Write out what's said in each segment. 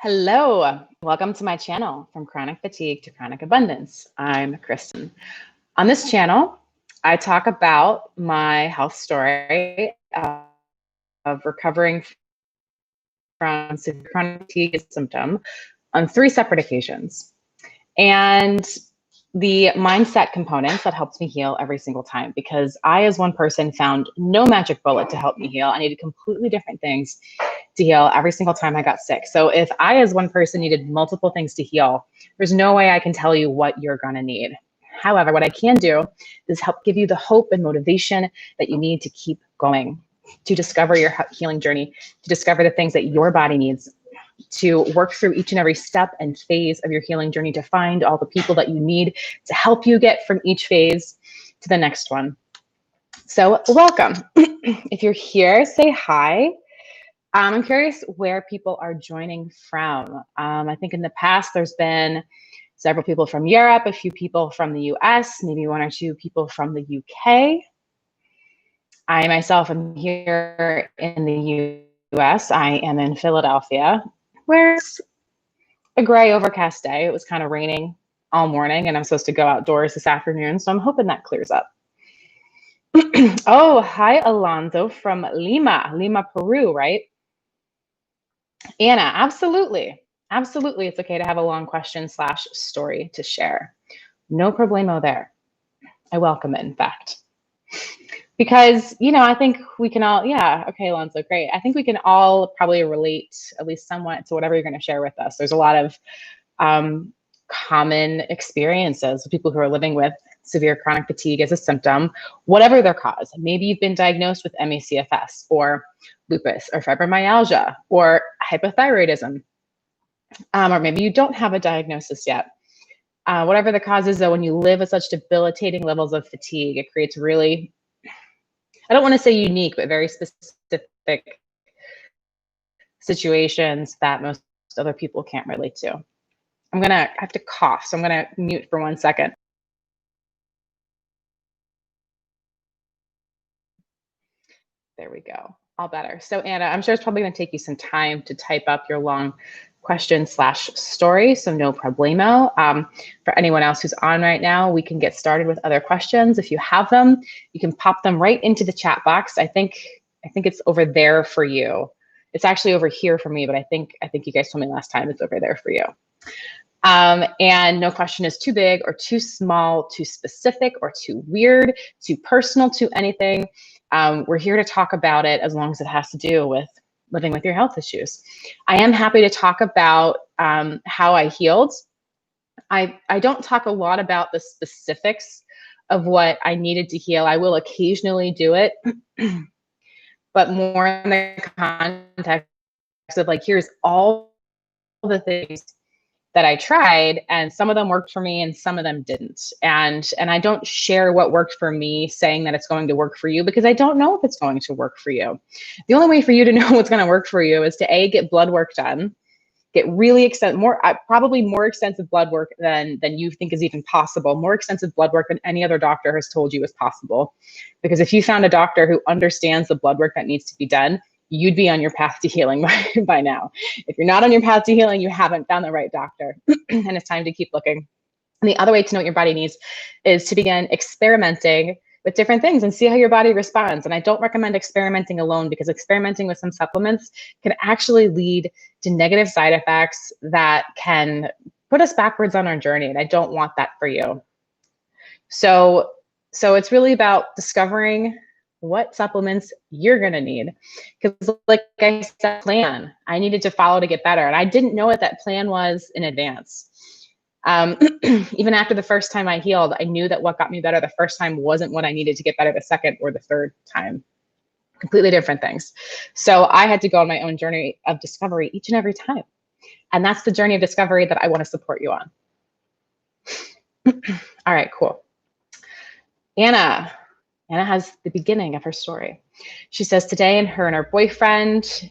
Hello, welcome to my channel, From Chronic Fatigue to Chronic Abundance. I'm Kristin. On this channel, I talk about my health story of recovering from severe chronic fatigue symptom on 3 separate occasions. And the mindset components that helps me heal every single time, because I, as one person, found no magic bullet to help me heal. I needed completely different things to heal every single time I got sick. So if I, as one person, needed multiple things to heal, there's no way I can tell you what you're gonna need. However, what I can do is help give you the hope and motivation that you need to keep going, to discover your healing journey, to discover the things that your body needs, to work through each and every step and phase of your healing journey, to find all the people that you need to help you get from each phase to the next one. So welcome. If you're here, say hi. I'm curious where people are joining from. I think in the past, there's been several people from Europe, a few people from the US, maybe 1 or 2 people from the UK. I myself am here in the US. I am in Philadelphia, where it's a gray overcast day. It was kind of raining all morning, and I'm supposed to go outdoors this afternoon, so I'm hoping that clears up. Oh, hi, Alonso from Lima, Peru, right? Anna, absolutely. Absolutely. It's okay to have a long question / story to share. No problemo there. I welcome it, in fact. Because, I think we can all, okay, Alonso, great. I think we can all probably relate at least somewhat to whatever you're going to share with us. There's a lot of common experiences with people who are living with severe chronic fatigue as a symptom, whatever their cause. Maybe you've been diagnosed with ME/CFS or lupus or fibromyalgia or hypothyroidism, or maybe you don't have a diagnosis yet. Whatever the cause is, though, when you live with such debilitating levels of fatigue, it creates really, I don't want to say unique, but very specific situations that most other people can't relate to. I have to cough, so I'm gonna mute for 1 second. There we go, all better. So Anna, I'm sure it's probably gonna take you some time to type up your long question / story, so no problemo. For anyone else who's on right now, we can get started with other questions. If you have them, you can pop them right into the chat box. I think it's over there for you. It's actually over here for me, but I think you guys told me last time it's over there for you. And no question is too big or too small, too specific or too weird, too personal, to anything. We're here to talk about it as long as it has to do with living with your health issues. I am happy to talk about how I healed. I don't talk a lot about the specifics of what I needed to heal. I will occasionally do it, but more in the context of like, here's all the things that I tried, and some of them worked for me and some of them didn't. And I don't share what worked for me saying that it's going to work for you, because I don't know if it's going to work for you. The only way for you to know what's going to work for you is to get blood work done, get really probably more extensive blood work than you think is even possible, more extensive blood work than any other doctor has told you is possible. Because if you found a doctor who understands the blood work that needs to be done, you'd be on your path to healing by now. If you're not on your path to healing, you haven't found the right doctor, and it's time to keep looking. And the other way to know what your body needs is to begin experimenting with different things and see how your body responds. And I don't recommend experimenting alone, because experimenting with some supplements can actually lead to negative side effects that can put us backwards on our journey. And I don't want that for you. So it's really about discovering what supplements you're going to need. Because like I said, plan I needed to follow to get better. And I didn't know what that plan was in advance. Even after the first time I healed, I knew that what got me better the first time wasn't what I needed to get better the second or the third time. Completely different things. So I had to go on my own journey of discovery each and every time. And that's the journey of discovery that I want to support you on. All right, cool. Anna has the beginning of her story. She says today her and her boyfriend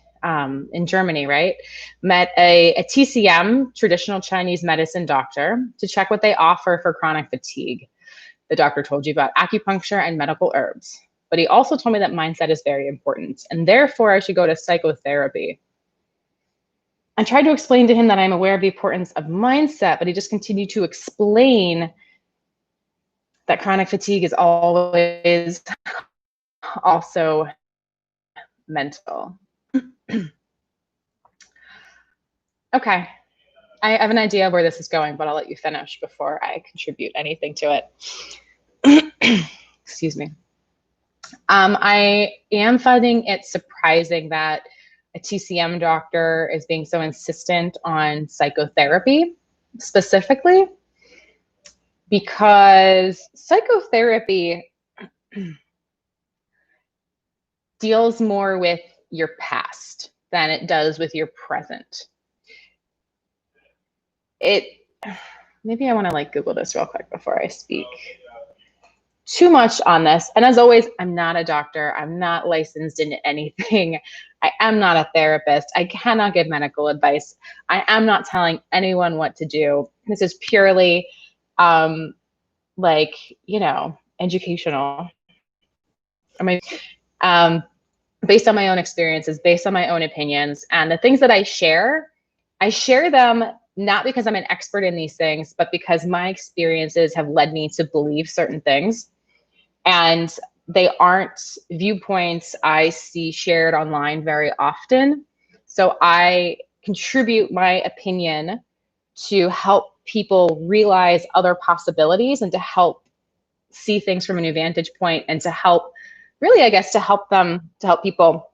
in Germany, right, met a TCM, traditional Chinese medicine doctor, to check what they offer for chronic fatigue. The doctor told you about acupuncture and medical herbs, but he also told me that mindset is very important, and therefore I should go to psychotherapy. I tried to explain to him that I'm aware of the importance of mindset, but he just continued to explain that chronic fatigue is always also mental. Okay, I have an idea of where this is going, but I'll let you finish before I contribute anything to it. Excuse me. I am finding it surprising that a TCM doctor is being so insistent on psychotherapy specifically, because psychotherapy deals more with your past than it does with your present. Maybe I want to like Google this real quick before I speak too much on this. And as always, I'm not a doctor. I'm not licensed in anything. I am not a therapist. I cannot give medical advice. I am not telling anyone what to do. This is purely like, you know, educational. I mean, based on my own experiences, based on my own opinions, and the things that I share them not because I'm an expert in these things, but because my experiences have led me to believe certain things. And they aren't viewpoints I see shared online very often. So I contribute my opinion to help people realize other possibilities and to help see things from a new vantage point, and to help, really, I guess, to help people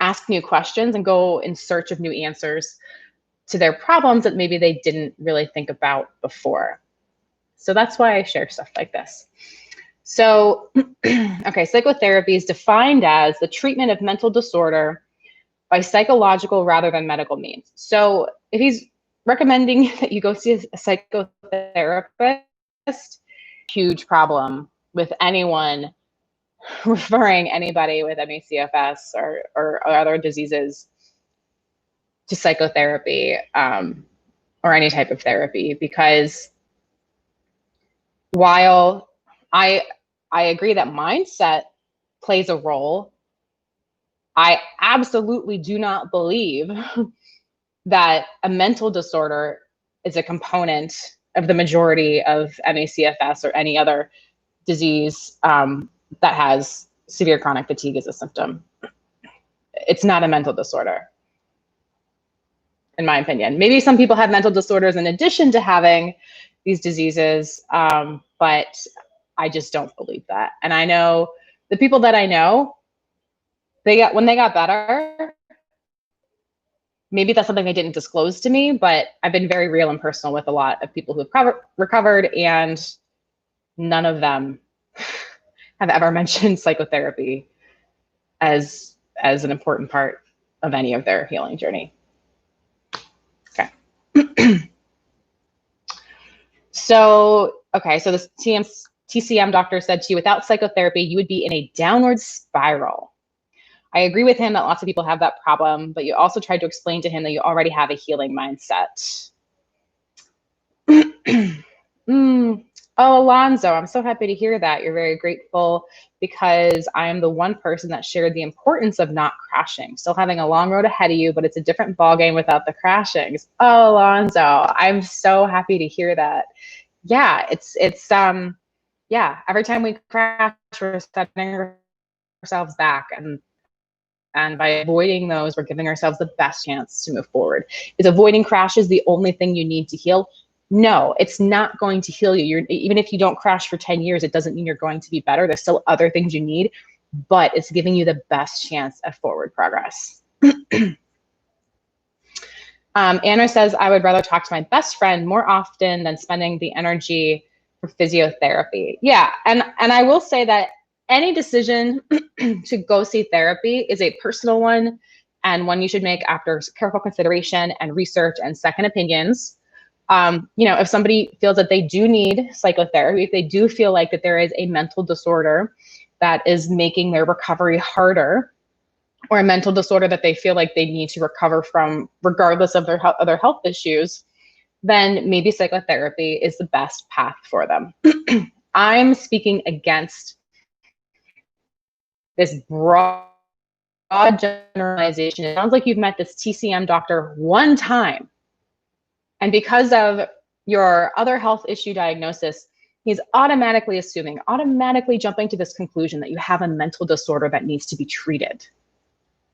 ask new questions and go in search of new answers to their problems that maybe they didn't really think about before. So that's why I share stuff like this. So, okay, psychotherapy is defined as the treatment of mental disorder by psychological rather than medical means. So if he's recommending that you go see a psychotherapist, huge problem with anyone referring anybody with ME/CFS or other diseases to psychotherapy or any type of therapy, because while I agree that mindset plays a role, I absolutely do not believe that a mental disorder is a component of the majority of ME/CFS or any other disease that has severe chronic fatigue as a symptom. It's not a mental disorder, in my opinion. Maybe some people have mental disorders in addition to having these diseases, but I just don't believe that. And I know the people that I know, when they got better, maybe that's something they didn't disclose to me, but I've been very real and personal with a lot of people who've recovered, and none of them have ever mentioned psychotherapy as an important part of any of their healing journey. Okay. So this TCM doctor said to you, without psychotherapy, you would be in a downward spiral. I agree with him that lots of people have that problem, but you also tried to explain to him that you already have a healing mindset. Oh, Alonzo, I'm so happy to hear that. You're very grateful, because I am the one person that shared the importance of not crashing. Still having a long road ahead of you, but it's a different ballgame without the crashings. Oh, Alonzo, I'm so happy to hear that. Yeah, it's yeah, every time we crash, we're setting ourselves back, and by avoiding those, we're giving ourselves the best chance to move forward. Is avoiding crashes the only thing you need to heal? No, it's not going to heal you. Even if you don't crash for 10 years, it doesn't mean you're going to be better. There's still other things you need, but it's giving you the best chance of forward progress. Anna says, I would rather talk to my best friend more often than spending the energy for physiotherapy. Yeah, and I will say that any decision to go see therapy is a personal one, and one you should make after careful consideration and research and second opinions. If somebody feels that they do need psychotherapy, if they do feel like that there is a mental disorder that is making their recovery harder, or a mental disorder that they feel like they need to recover from regardless of their other health issues, then maybe psychotherapy is the best path for them. I'm speaking against this broad generalization. It sounds like you've met this TCM doctor one time, and because of your other health issue diagnosis, he's automatically jumping to this conclusion that you have a mental disorder that needs to be treated.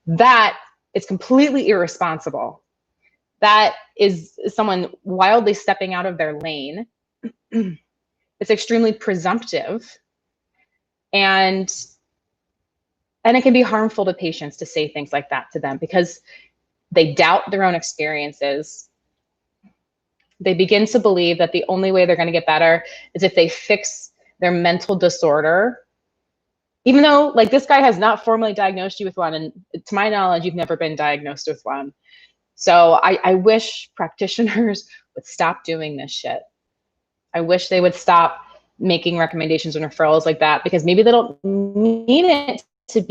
That is completely irresponsible. That is someone wildly stepping out of their lane. It's extremely presumptive, and it can be harmful to patients to say things like that to them because they doubt their own experiences. They begin to believe that the only way they're going to get better is if they fix their mental disorder, even though, like, this guy has not formally diagnosed you with one, and to my knowledge, you've never been diagnosed with one. So I wish practitioners would stop doing this shit. I wish they would stop making recommendations and referrals like that, because maybe they don't mean it to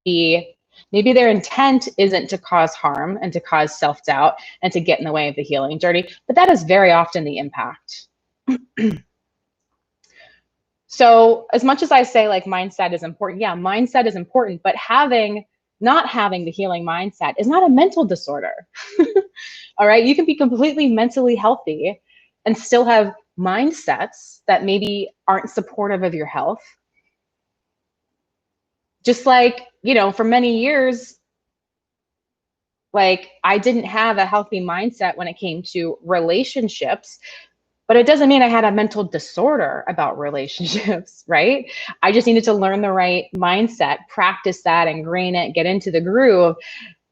be, maybe their intent isn't to cause harm and to cause self-doubt and to get in the way of the healing journey, but that is very often the impact. So as much as I say, like, mindset is important, yeah, mindset is important, but not having the healing mindset is not a mental disorder. All right, you can be completely mentally healthy and still have mindsets that maybe aren't supportive of your health. Just like, you know, for many years, like, I didn't have a healthy mindset when it came to relationships, but it doesn't mean I had a mental disorder about relationships, right? I just needed to learn the right mindset, practice that, ingrain it, get into the groove.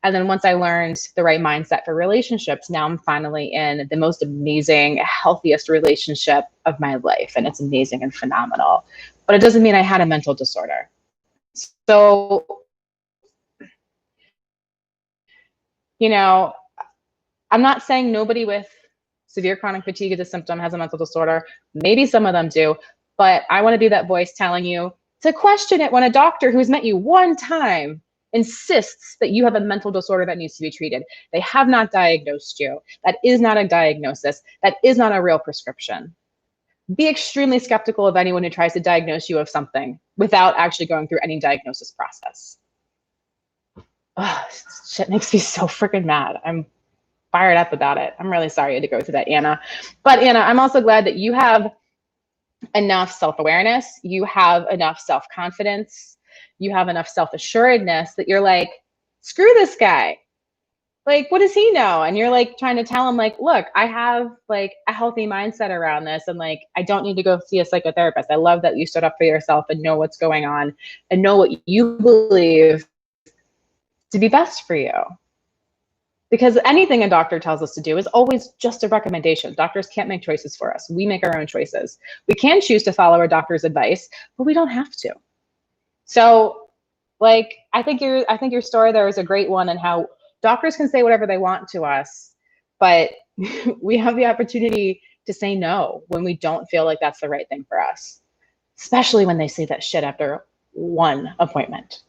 And then once I learned the right mindset for relationships, now I'm finally in the most amazing, healthiest relationship of my life. And it's amazing and phenomenal. But it doesn't mean I had a mental disorder. So, you know, I'm not saying nobody with severe chronic fatigue as a symptom has a mental disorder. Maybe some of them do. But I want to be that voice telling you to question it when a doctor who's met you one time insists that you have a mental disorder that needs to be treated. They have not diagnosed you. That is not a diagnosis. That is not a real prescription. Be extremely skeptical of anyone who tries to diagnose you of something without actually going through any diagnosis process. Oh, shit makes me so freaking mad. I'm fired up about it. I'm really sorry you had to go through that, Anna. But Anna, I'm also glad that you have enough self-awareness. You have enough self-confidence. You have enough self-assuredness that you're like, screw this guy. Like, what does he know? And you're like trying to tell him, like, look, I have like a healthy mindset around this, and like, I don't need to go see a psychotherapist. I love that you stood up for yourself and know what's going on and know what you believe to be best for you. Because anything a doctor tells us to do is always just a recommendation. Doctors can't make choices for us. We make our own choices. We can choose to follow our doctor's advice, but we don't have to. So, like, I think your story there is a great one, and how doctors can say whatever they want to us, but we have the opportunity to say no when we don't feel like that's the right thing for us, especially when they say that shit after one appointment.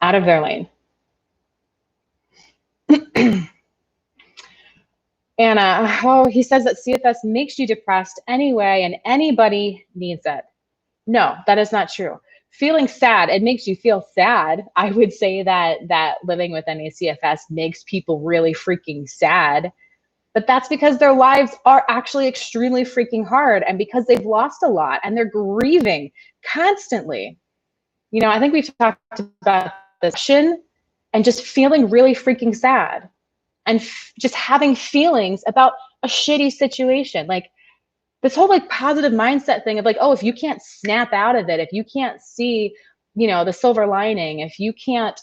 Out of their lane. Anna, oh, he says that CFS makes you depressed anyway, and anybody needs it. No, that is not true. Feeling sad, it makes you feel sad. I would say that living with any CFS makes people really freaking sad, but that's because their lives are actually extremely freaking hard, and because they've lost a lot and they're grieving constantly. You know, I think we've talked about this and just feeling really freaking sad and just having feelings about a shitty situation. Like, this whole like positive mindset thing of like, oh, if you can't snap out of it, if you can't see, you know, the silver lining, if you can't,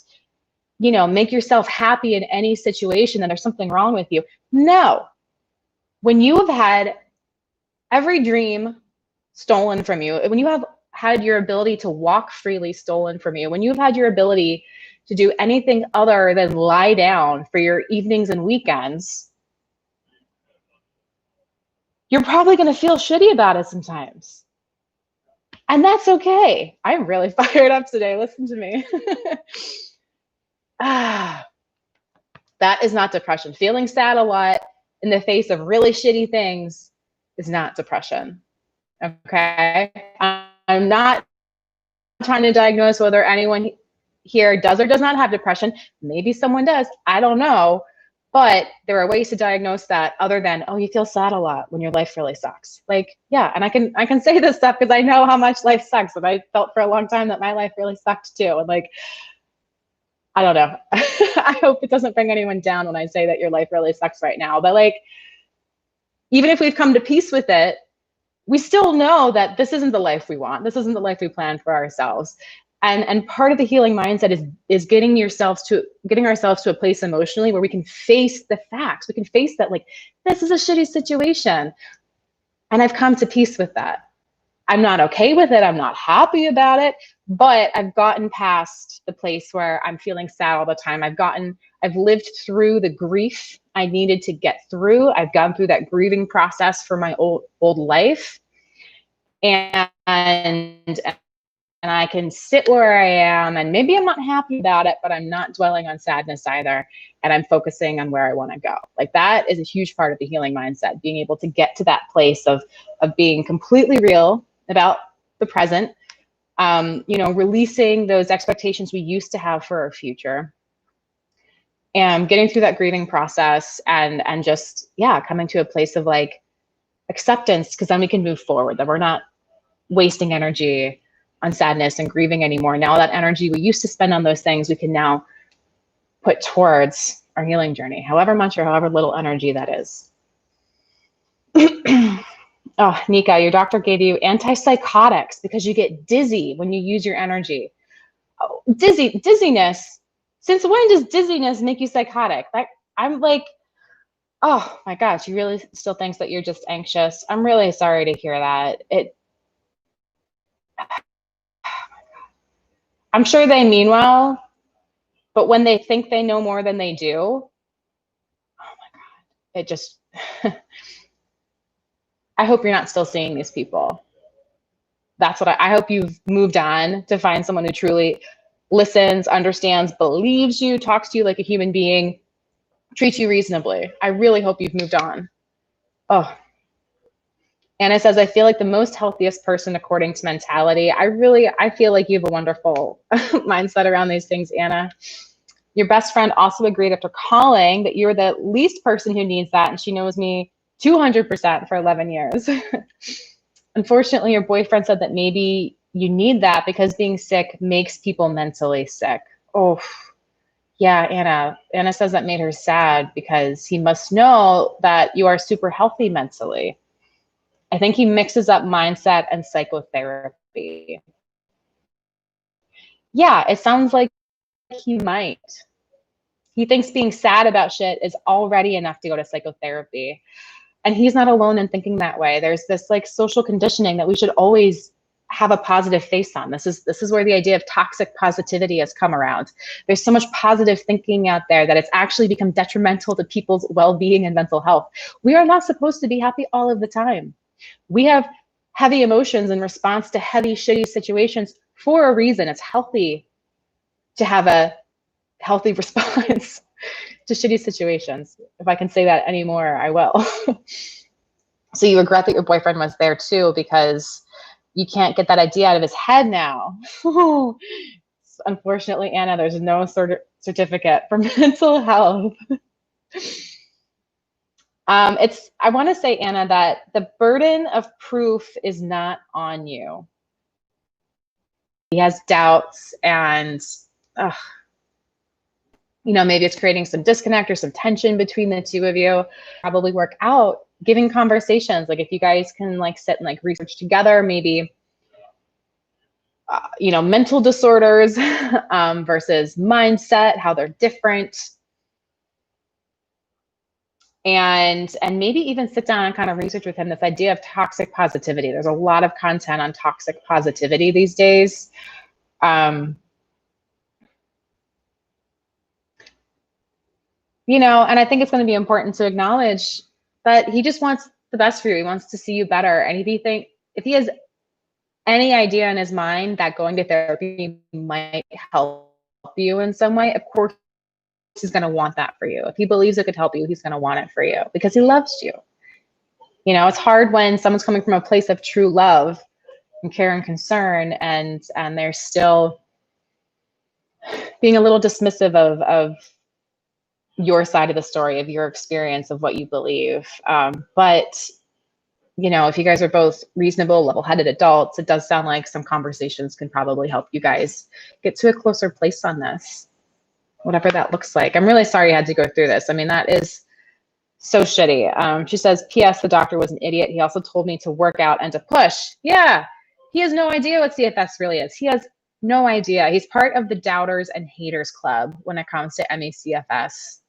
you know, make yourself happy in any situation, then there's something wrong with you. No. When you have had every dream stolen from you, when you have had your ability to walk freely stolen from you, when you've had your ability to do anything other than lie down for your evenings and weekends, you're probably going to feel shitty about it sometimes. And that's okay. I'm really fired up today. Listen to me. That is not depression. Feeling sad a lot in the face of really shitty things is not depression. Okay? I'm not trying to diagnose whether anyone here does or does not have depression. Maybe someone does. I don't know. But there are ways to diagnose that other than, oh, you feel sad a lot when your life really sucks. Like, yeah, and I can say this stuff because I know how much life sucks. And I felt for a long time that my life really sucked too. And like, I don't know. I hope it doesn't bring anyone down when I say that your life really sucks right now. But like, even if we've come to peace with it, we still know that this isn't the life we want. This isn't the life we planned for ourselves. And part of the healing mindset is getting ourselves to a place emotionally where we can face the facts. We can face that, like, this is a shitty situation. And I've come to peace with that. I'm not okay with it. I'm not happy about it, but I've gotten past the place where I'm feeling sad all the time. I've lived through the grief I needed to get through. I've gone through that grieving process for my old life. And I can sit where I am, and maybe I'm not happy about it, but I'm not dwelling on sadness either. And I'm focusing on where I want to go. Like, that is a huge part of the healing mindset, being able to get to that place of being completely real about the present, releasing those expectations we used to have for our future, and getting through that grieving process, and just, coming to a place of like acceptance, because then we can move forward, that we're not wasting energy on sadness and grieving anymore. Now that energy we used to spend on those things, we can now put towards our healing journey, however much or however little energy that is. Oh, Nika, your doctor gave you antipsychotics because you get dizzy when you use your energy. Oh, dizziness. Since when does dizziness make you psychotic? I'm like, oh my gosh, you really still thinks that you're just anxious. I'm really sorry to hear that. I'm sure they mean well, but when they think they know more than they do, oh my God, it just, I hope you're not still seeing these people. That's what I hope you've moved on to find someone who truly listens, understands, believes you, talks to you like a human being, treats you reasonably. I really hope you've moved on. Oh. Anna says, I feel like the most healthiest person according to mentality. I feel like you have a wonderful mindset around these things, Anna. Your best friend also agreed after calling that you're the least person who needs that, and she knows me 200% for 11 years. Unfortunately, your boyfriend said that maybe you need that because being sick makes people mentally sick. Oh, yeah, Anna. Anna says that made her sad because he must know that you are super healthy mentally. I think he mixes up mindset and psychotherapy. Yeah, it sounds like he might. He thinks being sad about shit is already enough to go to psychotherapy. And he's not alone in thinking that way. There's this like social conditioning that we should always have a positive face on. This is where the idea of toxic positivity has come around. There's so much positive thinking out there that it's actually become detrimental to people's well-being and mental health. We are not supposed to be happy all of the time. We have heavy emotions in response to heavy, shitty situations for a reason. It's healthy to have a healthy response to shitty situations. If I can say that anymore, I will. So you regret that your boyfriend was there too because you can't get that idea out of his head now. Unfortunately, Anna, there's no certificate for mental health. I want to say, Anna, that the burden of proof is not on you. He has doubts, and maybe it's creating some disconnect or some tension between the two of you. Probably work out giving conversations. Like if you guys can like sit and like research together, maybe mental disorders versus mindset, how they're different. And maybe even sit down and kind of research with him this idea of toxic positivity. There's a lot of content on toxic positivity these days. And I think it's going to be important to acknowledge that he just wants the best for you. He wants to see you better. And if he has any idea in his mind that going to therapy might help you in some way, of course, he's going to want that for you. If he believes it could help you, he's going to want it for you because he loves you. It's hard when someone's coming from a place of true love and care and concern, and they're still being a little dismissive of your side of the story, of your experience, of what you believe. But you know, if you guys are both reasonable, level-headed adults, it does sound like some conversations can probably help you guys get to a closer place on this, whatever that looks like. I'm really sorry you had to go through this. I mean, that is so shitty. She says, P.S. The doctor was an idiot. He also told me to work out and to push. Yeah, he has no idea what CFS really is. He has no idea. He's part of the doubters and haters club when it comes to ME/CFS.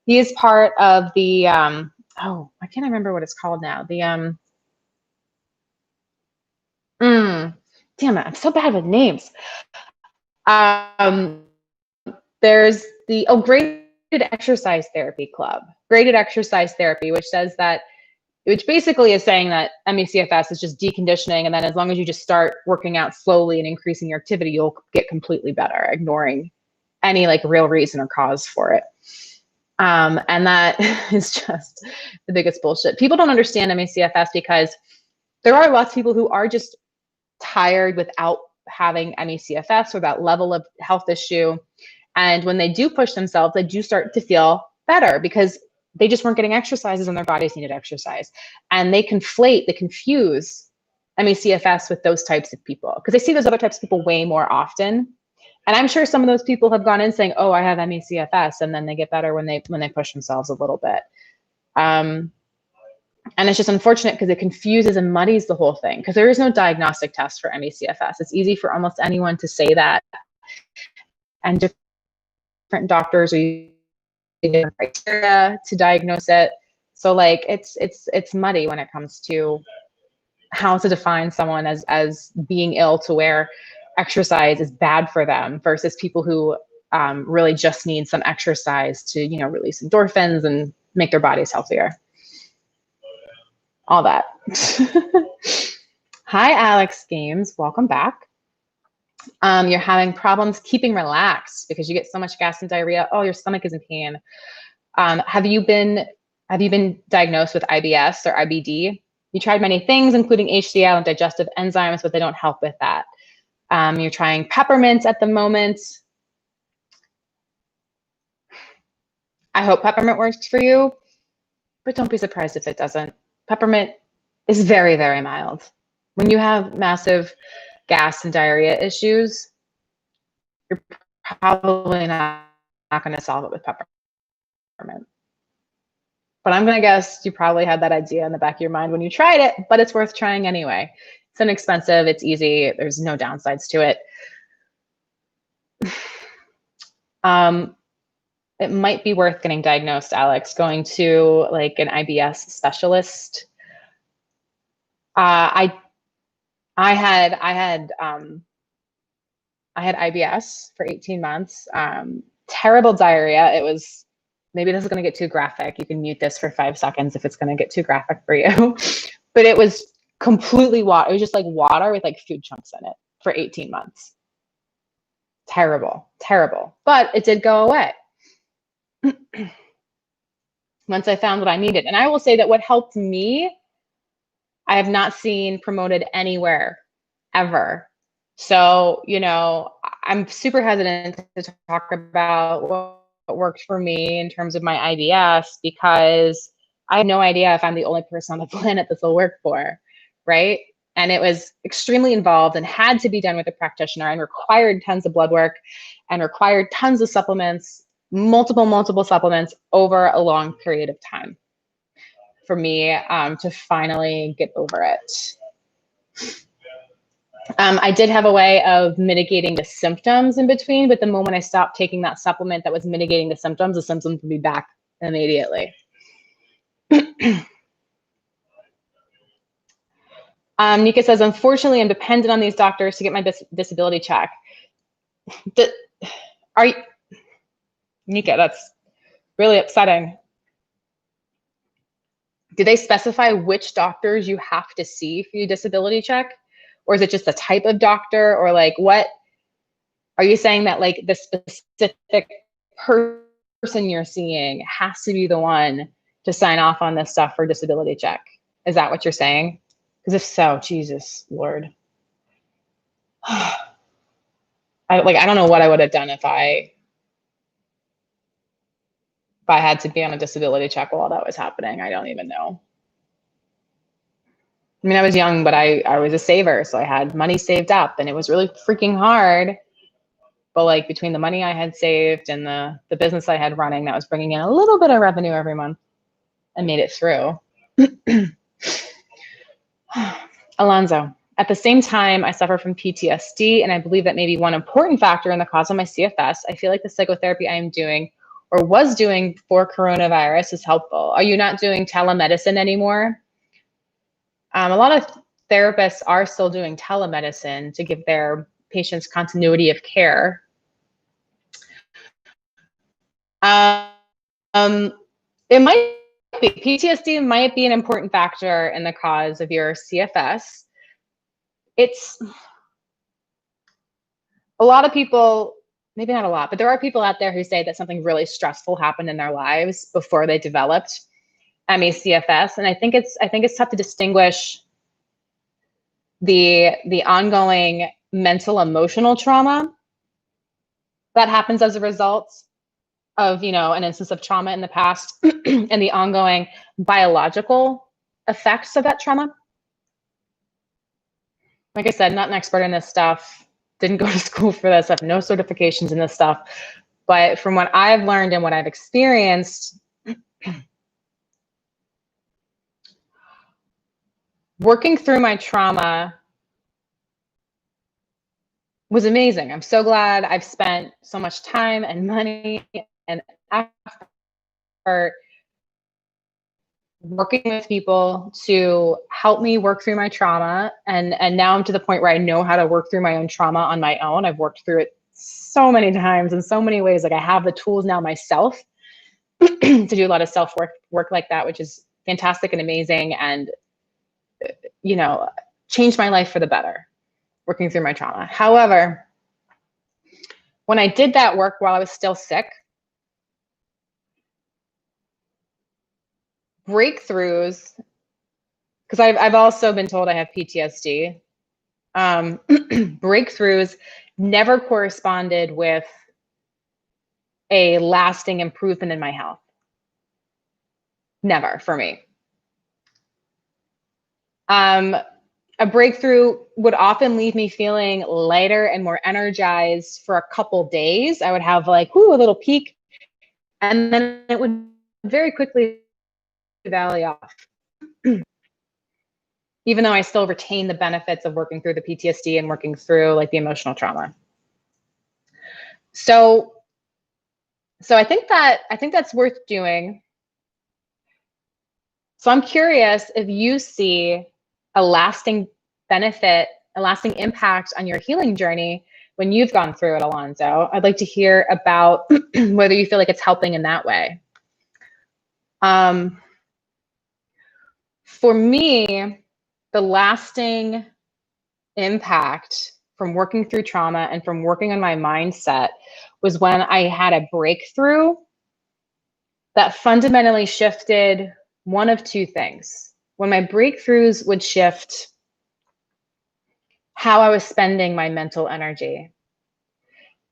He is part of the, oh, I can't remember what it's called now. The, damn it, I'm so bad with names. There's the, graded exercise therapy club. Graded exercise therapy, which says that, which basically is saying that ME/CFS is just deconditioning, and then as long as you just start working out slowly and increasing your activity, you'll get completely better, ignoring any like real reason or cause for it. And that is just the biggest bullshit. People don't understand ME/CFS because there are lots of people who are just tired without having ME/CFS or that level of health issue. And when they do push themselves, they do start to feel better because they just weren't getting exercises and their bodies needed exercise. And they confuse ME/CFS with those types of people because they see those other types of people way more often. And I'm sure some of those people have gone in saying, oh, I have ME/CFS, and then they get better when they push themselves a little bit. And it's just unfortunate because it confuses and muddies the whole thing because there is no diagnostic test for ME/CFS. It's easy for almost anyone to say that. And different doctors are using different criteria to diagnose it. So like it's muddy when it comes to how to define someone as being ill to where exercise is bad for them versus people who really just need some exercise to, you know, release endorphins and make their bodies healthier. All that. Hi, Alex Games. Welcome back. You're having problems keeping relaxed because you get so much gas and diarrhea. Oh, your stomach is in pain. Have you been diagnosed with IBS or IBD? You tried many things, including HCl and digestive enzymes, but they don't help with that. You're trying peppermint at the moment. I hope peppermint works for you, but don't be surprised if it doesn't. Peppermint is very, very mild. When you have massive gas and diarrhea issues, you're probably not going to solve it with peppermint. But I'm going to guess you probably had that idea in the back of your mind when you tried it, but it's worth trying anyway. It's inexpensive, it's easy, there's no downsides to it. It might be worth getting diagnosed, Alex, going to like an IBS specialist. I had IBS for 18 months. Terrible diarrhea. It was, maybe this is going to get too graphic. You can mute this for 5 seconds if it's going to get too graphic for you. But it was completely water. It was just like water with like food chunks in it for 18 months. Terrible, terrible. But it did go away once I found what I needed. And I will say that what helped me, I have not seen promoted anywhere ever. So, you know, I'm super hesitant to talk about what worked for me in terms of my IBS because I have no idea if I'm the only person on the planet this will work for, right? And it was extremely involved and had to be done with a practitioner and required tons of blood work and required tons of supplements, multiple supplements over a long period of time for me to finally get over it. I did have a way of mitigating the symptoms in between, but the moment I stopped taking that supplement that was mitigating the symptoms would be back immediately. Nika says, unfortunately, I'm dependent on these doctors to get my disability check. Nika, that's really upsetting. Do they specify which doctors you have to see for your disability check? Or is it just the type of doctor? Or like, what are you saying that like the specific person you're seeing has to be the one to sign off on this stuff for disability check? Is that what you're saying? Because if so, Jesus Lord. I don't know what I would have done if I had to be on a disability check while that was happening. I don't even know. I mean, I was young, but I was a saver. So I had money saved up, and it was really freaking hard. But like between the money I had saved and the business I had running that was bringing in a little bit of revenue every month, I made it through. Alonzo, at the same time, I suffer from PTSD, and I believe that may be one important factor in the cause of my CFS. I feel like the psychotherapy I am doing or was doing before coronavirus is helpful. Are you not doing telemedicine anymore? A lot of therapists are still doing telemedicine to give their patients continuity of care. It might be, PTSD might be an important factor in the cause of your CFS. It's a lot of people, maybe not a lot, but there are people out there who say that something really stressful happened in their lives before they developed ME/CFS. And I think it's tough to distinguish the ongoing mental emotional trauma that happens as a result of, an instance of trauma in the past and the ongoing biological effects of that trauma. Like I said, not an expert in this stuff, didn't go to school for this, have no certifications in this stuff. But from what I've learned and what I've experienced, working through my trauma was amazing. I'm so glad I've spent so much time and money and effort working with people to help me work through my trauma. And now I'm to the point where I know how to work through my own trauma on my own. I've worked through it so many times in so many ways. Like I have the tools now myself to do a lot of self-work like that, which is fantastic and amazing. And, changed my life for the better, working through my trauma. However, when I did that work while I was still sick, breakthroughs, because I've also been told I have PTSD, breakthroughs never corresponded with a lasting improvement in my health. Never for me. A breakthrough would often leave me feeling lighter and more energized for a couple days. I would have like, a little peak, and then it would very quickly valley off. Even though I still retain the benefits of working through the PTSD and working through like the emotional trauma. So I think that's worth doing. So I'm curious if you see a lasting benefit, a lasting impact on your healing journey when you've gone through it, Alonzo. I'd like to hear about whether you feel like it's helping in that way. For me, the lasting impact from working through trauma and from working on my mindset was when I had a breakthrough that fundamentally shifted one of two things. When my breakthroughs would shift how I was spending my mental energy.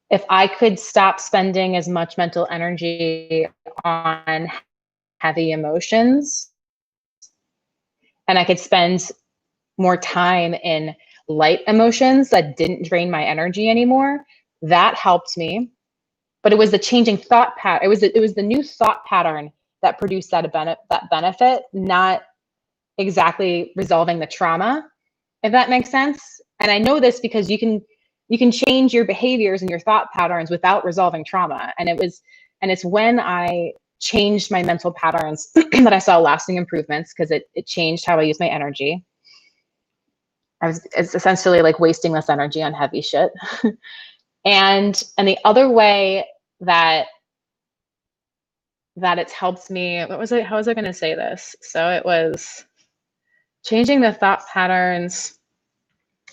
If I could stop spending as much mental energy on heavy emotions, and I could spend more time in light emotions that didn't drain my energy anymore, that helped me. But it was the changing thought pattern. It was the new thought pattern that produced that benefit, not exactly resolving the trauma, if that makes sense. And I know this because you can change your behaviors and your thought patterns without resolving trauma. And it's when I changed my mental patterns that I saw lasting improvements, because it changed how I use my energy. It's essentially like wasting less energy on heavy shit. And the other way that it's helped me, how was I going to say this? So it was changing the thought patterns.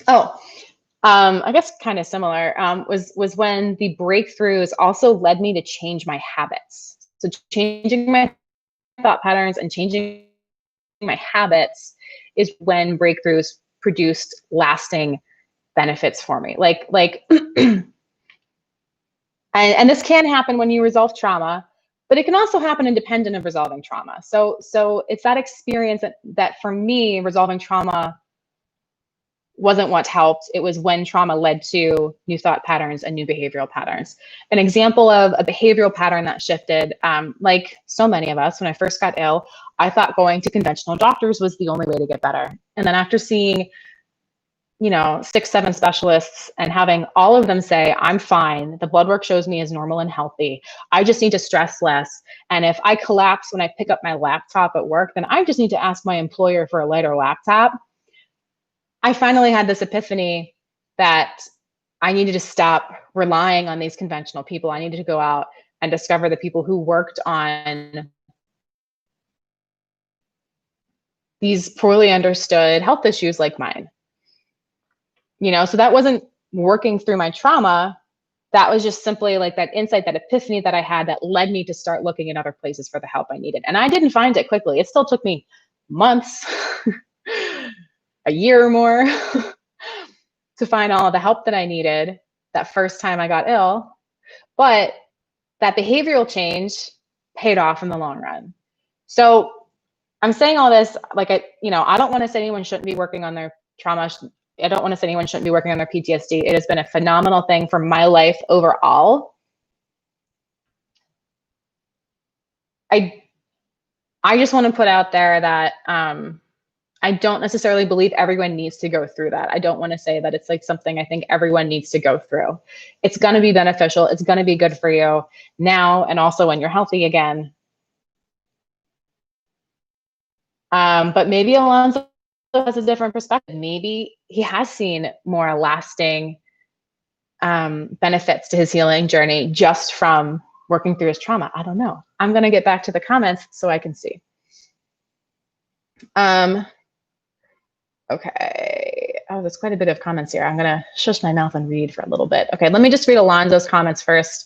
I guess kind of similar, was when the breakthroughs also led me to change my habits. So changing my thought patterns and changing my habits is when breakthroughs produced lasting benefits for me. Like And this can happen when you resolve trauma, but it can also happen independent of resolving trauma. So it's that experience that for me, resolving trauma wasn't what helped. It was when trauma led to new thought patterns and new behavioral patterns. An example of a behavioral pattern that shifted, like so many of us, when I first got ill, I thought going to conventional doctors was the only way to get better. And then after seeing 6, 7 specialists and having all of them say, I'm fine. The blood work shows me as normal and healthy. I just need to stress less. And if I collapse when I pick up my laptop at work, then I just need to ask my employer for a lighter laptop. I finally had this epiphany that I needed to stop relying on these conventional people. I needed to go out and discover the people who worked on these poorly understood health issues like mine. So that wasn't working through my trauma. That was just simply like that insight, that epiphany that I had that led me to start looking in other places for the help I needed. And I didn't find it quickly. It still took me months, a year or more to find all of the help that I needed that first time I got ill. But that behavioral change paid off in the long run. So I'm saying all this, like, I don't want to say anyone shouldn't be working on their trauma. I don't want to say anyone shouldn't be working on their PTSD. It has been a phenomenal thing for my life overall. I just want to put out there that I don't necessarily believe everyone needs to go through that. I don't want to say that it's like something I think everyone needs to go through. It's going to be beneficial. It's going to be good for you now and also when you're healthy again. But maybe Alonzo has a different perspective. Maybe he has seen more lasting benefits to his healing journey just from working through his trauma. I don't know. I'm going to get back to the comments so I can see. Okay. Oh, there's quite a bit of comments here. I'm going to shush my mouth and read for a little bit. Okay, let me just read Alonzo's comments first,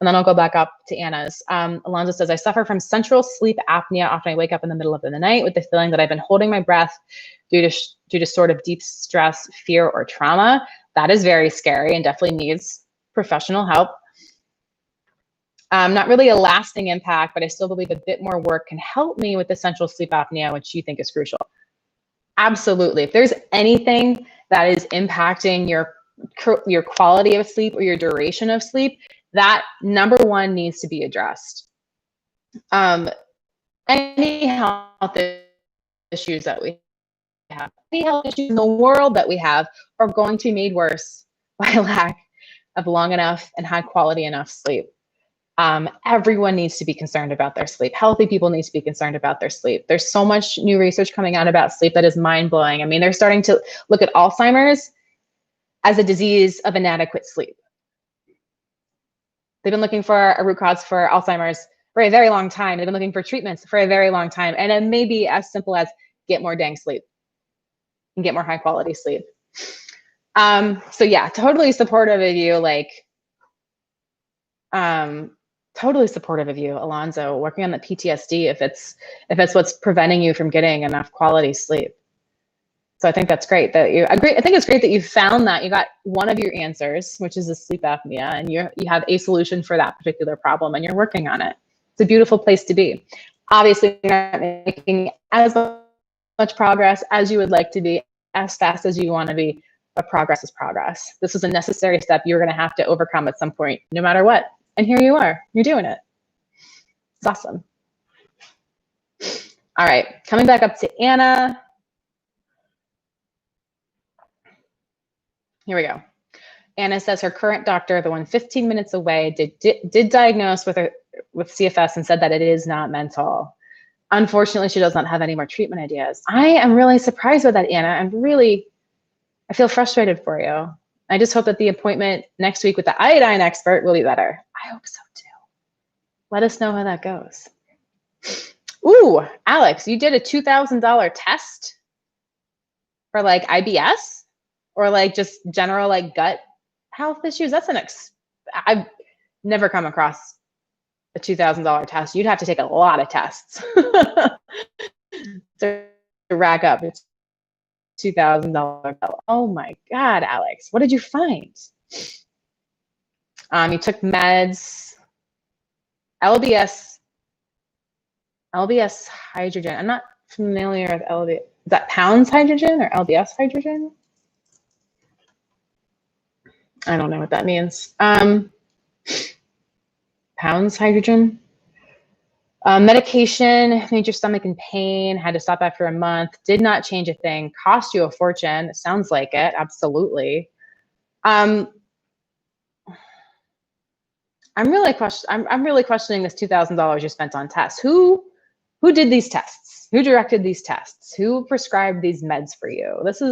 and then I'll go back up to Anna's. Alonzo says, I suffer from central sleep apnea. Often I wake up in the middle of the night with the feeling that I've been holding my breath due to sort of deep stress, fear, or trauma. That is very scary and definitely needs professional help. Not really a lasting impact, but I still believe a bit more work can help me with the central sleep apnea, which you think is crucial. Absolutely. If there's anything that is impacting your quality of sleep or your duration of sleep, that number one needs to be addressed. Any health issues that we have, any health issues in the world that we have are going to be made worse by a lack of long enough and high quality enough sleep. Everyone needs to be concerned about their sleep. Healthy people need to be concerned about their sleep. There's so much new research coming out about sleep that is mind-blowing. I mean, they're starting to look at Alzheimer's as a disease of inadequate sleep. They've been looking for a root cause for Alzheimer's for a very long time. They've been looking for treatments for a very long time. And it may be as simple as get more dang sleep and get more high quality sleep. So yeah, totally supportive of you, totally supportive of you, Alonzo, working on the PTSD if it's what's preventing you from getting enough quality sleep. So I think that's great that you agree. I think it's great that you found that you got one of your answers, which is the sleep apnea, and you have a solution for that particular problem and you're working on it. It's a beautiful place to be. Obviously, you're not making as much progress as you would like to be, as fast as you want to be, but progress is progress. This is a necessary step you're going to have to overcome at some point, no matter what. And here you are, you're doing it. It's awesome. All right, coming back up to Anna. Here we go. Anna says her current doctor, the one 15 minutes away, did diagnose with CFS and said that it is not mental. Unfortunately, she does not have any more treatment ideas. I am really surprised with that, Anna. I feel frustrated for you. I just hope that the appointment next week with the iodine expert will be better. I hope so too. Let us know how that goes. Ooh, Alex, you did a $2,000 test for like IBS or like just general like gut health issues. That's I've never come across a $2,000 test. You'd have to take a lot of tests to rack up a $2,000 bill. Oh my God, Alex, what did you find? You took meds, LBS hydrogen. I'm not familiar with LBS. Is that pounds hydrogen or LBS hydrogen? I don't know what that means. Pounds hydrogen. Medication made your stomach in pain, had to stop after a month, did not change a thing, cost you a fortune. It sounds like it, absolutely. I'm really questioning this $2,000 you spent on tests. Who did these tests? Who directed these tests? Who prescribed these meds for you? This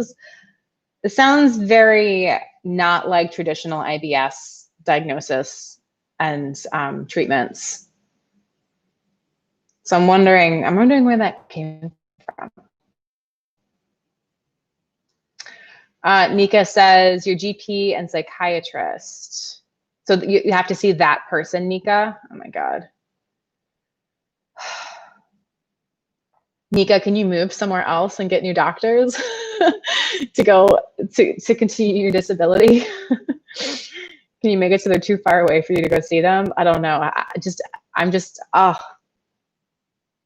sounds very not like traditional IBS diagnosis and treatments. So I'm wondering where that came from. Nika says your GP and psychiatrist. So you have to see that person, Nika. Oh my God. Nika, can you move somewhere else and get new doctors to continue your disability? Can you make it so they're too far away for you to go see them? I don't know.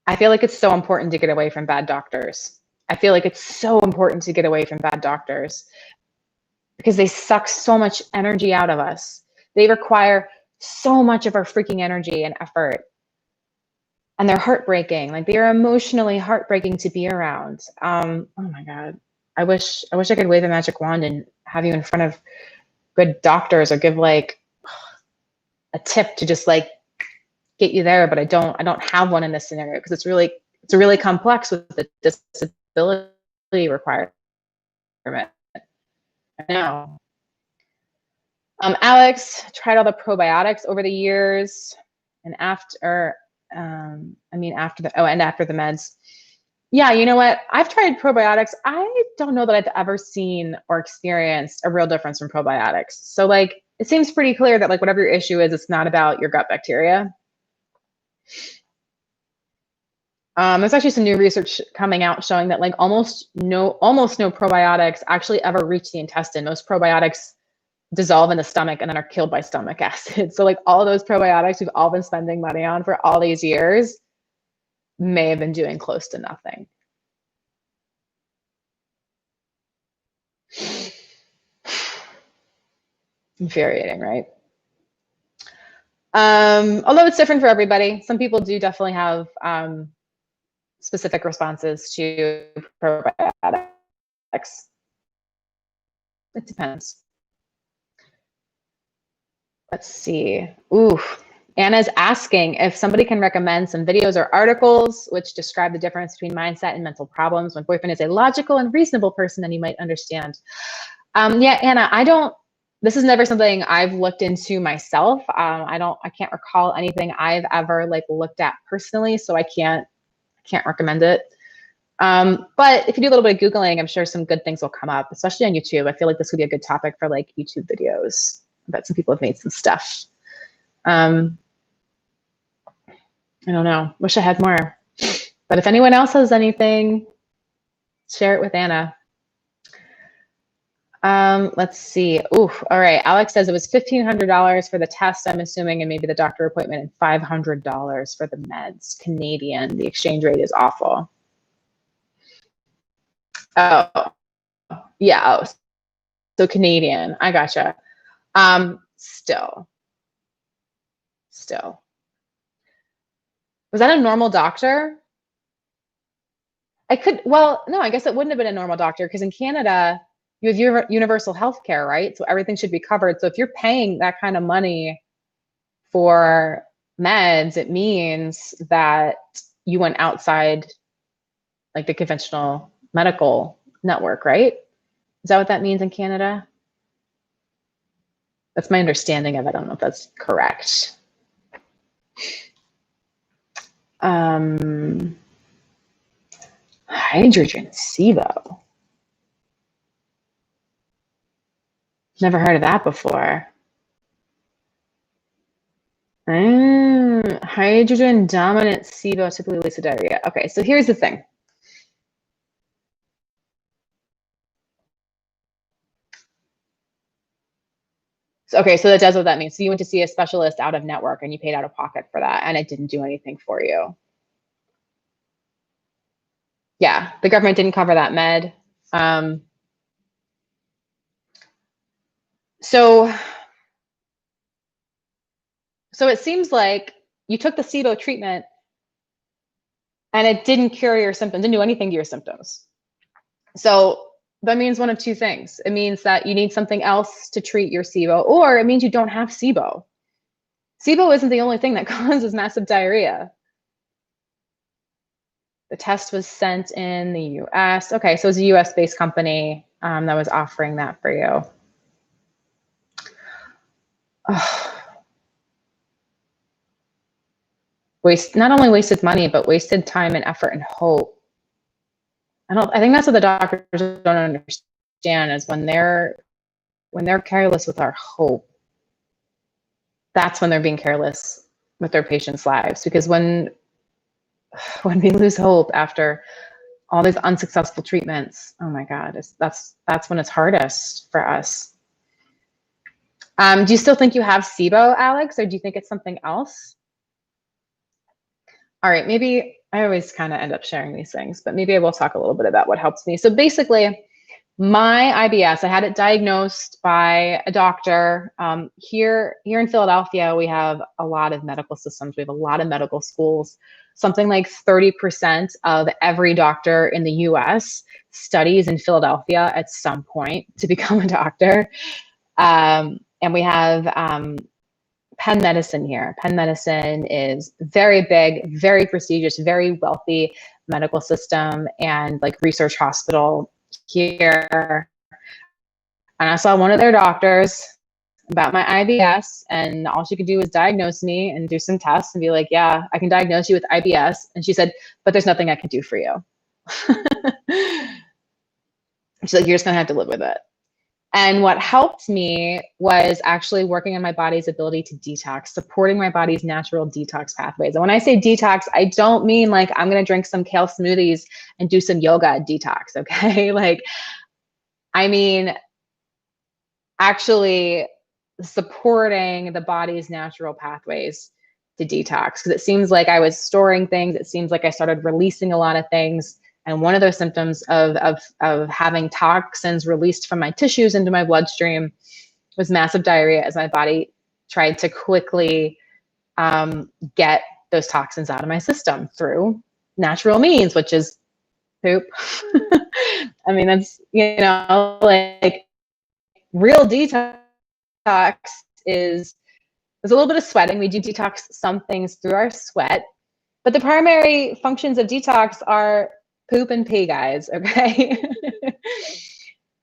I feel like it's so important to get away from bad doctors. I feel like it's so important to get away from bad doctors because they suck so much energy out of us. They require so much of our freaking energy and effort. And they're heartbreaking. Like, they are emotionally heartbreaking to be around. Oh my God. I wish I could wave a magic wand and have you in front of good doctors or give like a tip to just like get you there, but I don't have one in this scenario because it's really complex with the disability requirement. No. Alex tried all the probiotics over the years and after the meds. Yeah, you know what? I've tried probiotics. I don't know that I've ever seen or experienced a real difference from probiotics. So like, it seems pretty clear that like whatever your issue is, it's not about your gut bacteria. There's actually some new research coming out showing that like almost no probiotics actually ever reach the intestine. Most probiotics dissolve in the stomach and then are killed by stomach acid. So like all of those probiotics we've all been spending money on for all these years may have been doing close to nothing. Infuriating, right? Although it's different for everybody. Some people do definitely have specific responses to probiotics. It depends. Let's see. Ooh, Anna's asking if somebody can recommend some videos or articles which describe the difference between mindset and mental problems. My boyfriend is a logical and reasonable person and you might understand. Yeah, Anna, this is never something I've looked into myself. I can't recall anything I've ever like looked at personally, so I can't recommend it. But if you do a little bit of Googling, I'm sure some good things will come up, especially on YouTube. I feel like this would be a good topic for like YouTube videos. I bet some people have made some stuff. I don't know. Wish I had more. But if anyone else has anything, share it with Anna. Let's see. Ooh, all right. Alex says it was $1,500 for the test, I'm assuming, and maybe the doctor appointment, and $500 for the meds. Canadian. The exchange rate is awful. Oh, yeah. Oh, so Canadian. I gotcha. Still. Was that a normal doctor? Well, no, I guess it wouldn't have been a normal doctor because in Canada, you have universal health care, right? So everything should be covered. So if you're paying that kind of money for meds, it means that you went outside like the conventional medical network, right? Is that what that means in Canada? That's my understanding of it. I don't know if that's correct. Hydrogen SIBO. Never heard of that before. Hydrogen dominant SIBO typically leads to diarrhea. Okay, so here's the thing. Okay, so that does what that means. So you went to see a specialist out of network and you paid out of pocket for that and it didn't do anything for you. Yeah, the government didn't cover that med. So it seems like you took the SIBO treatment and it didn't cure your symptoms, didn't do anything to your symptoms. So that means one of two things. It means that you need something else to treat your SIBO, or it means you don't have SIBO. SIBO isn't the only thing that causes massive diarrhea. The test was sent in the US. Okay, so it was a US-based company that was offering that for you. Not only wasted money, but wasted time and effort and hope. I think that's what the doctors don't understand, is when they're careless with our hope, that's when they're being careless with their patients' lives. Because when we lose hope after all these unsuccessful treatments, oh my God, that's when it's hardest for us. Do you still think you have SIBO, Alex, or do you think it's something else? All right, maybe I always kind of end up sharing these things, but maybe I will talk a little bit about what helps me. So basically, my IBS, I had it diagnosed by a doctor. Here in Philadelphia, we have a lot of medical systems. We have a lot of medical schools. Something like 30% of every doctor in the US studies in Philadelphia at some point to become a doctor. And we have Penn Medicine here. Penn Medicine is very big, very prestigious, very wealthy medical system and like research hospital here. And I saw one of their doctors about my IBS, and all she could do was diagnose me and do some tests and be like, yeah, I can diagnose you with IBS. And she said, but there's nothing I can do for you. She's like, you're just gonna have to live with it. And what helped me was actually working on my body's ability to detox, supporting my body's natural detox pathways. And when I say detox, I don't mean like I'm going to drink some kale smoothies and do some yoga detox, okay? Like, I mean, actually supporting the body's natural pathways to detox, because it seems like I was storing things. It seems like I started releasing a lot of things. And one of those symptoms of having toxins released from my tissues into my bloodstream was massive diarrhea, as my body tried to quickly get those toxins out of my system through natural means, which is poop. I mean, that's, like real detox is there's a little bit of sweating. We do detox some things through our sweat, but the primary functions of detox are poop and pee, guys, okay?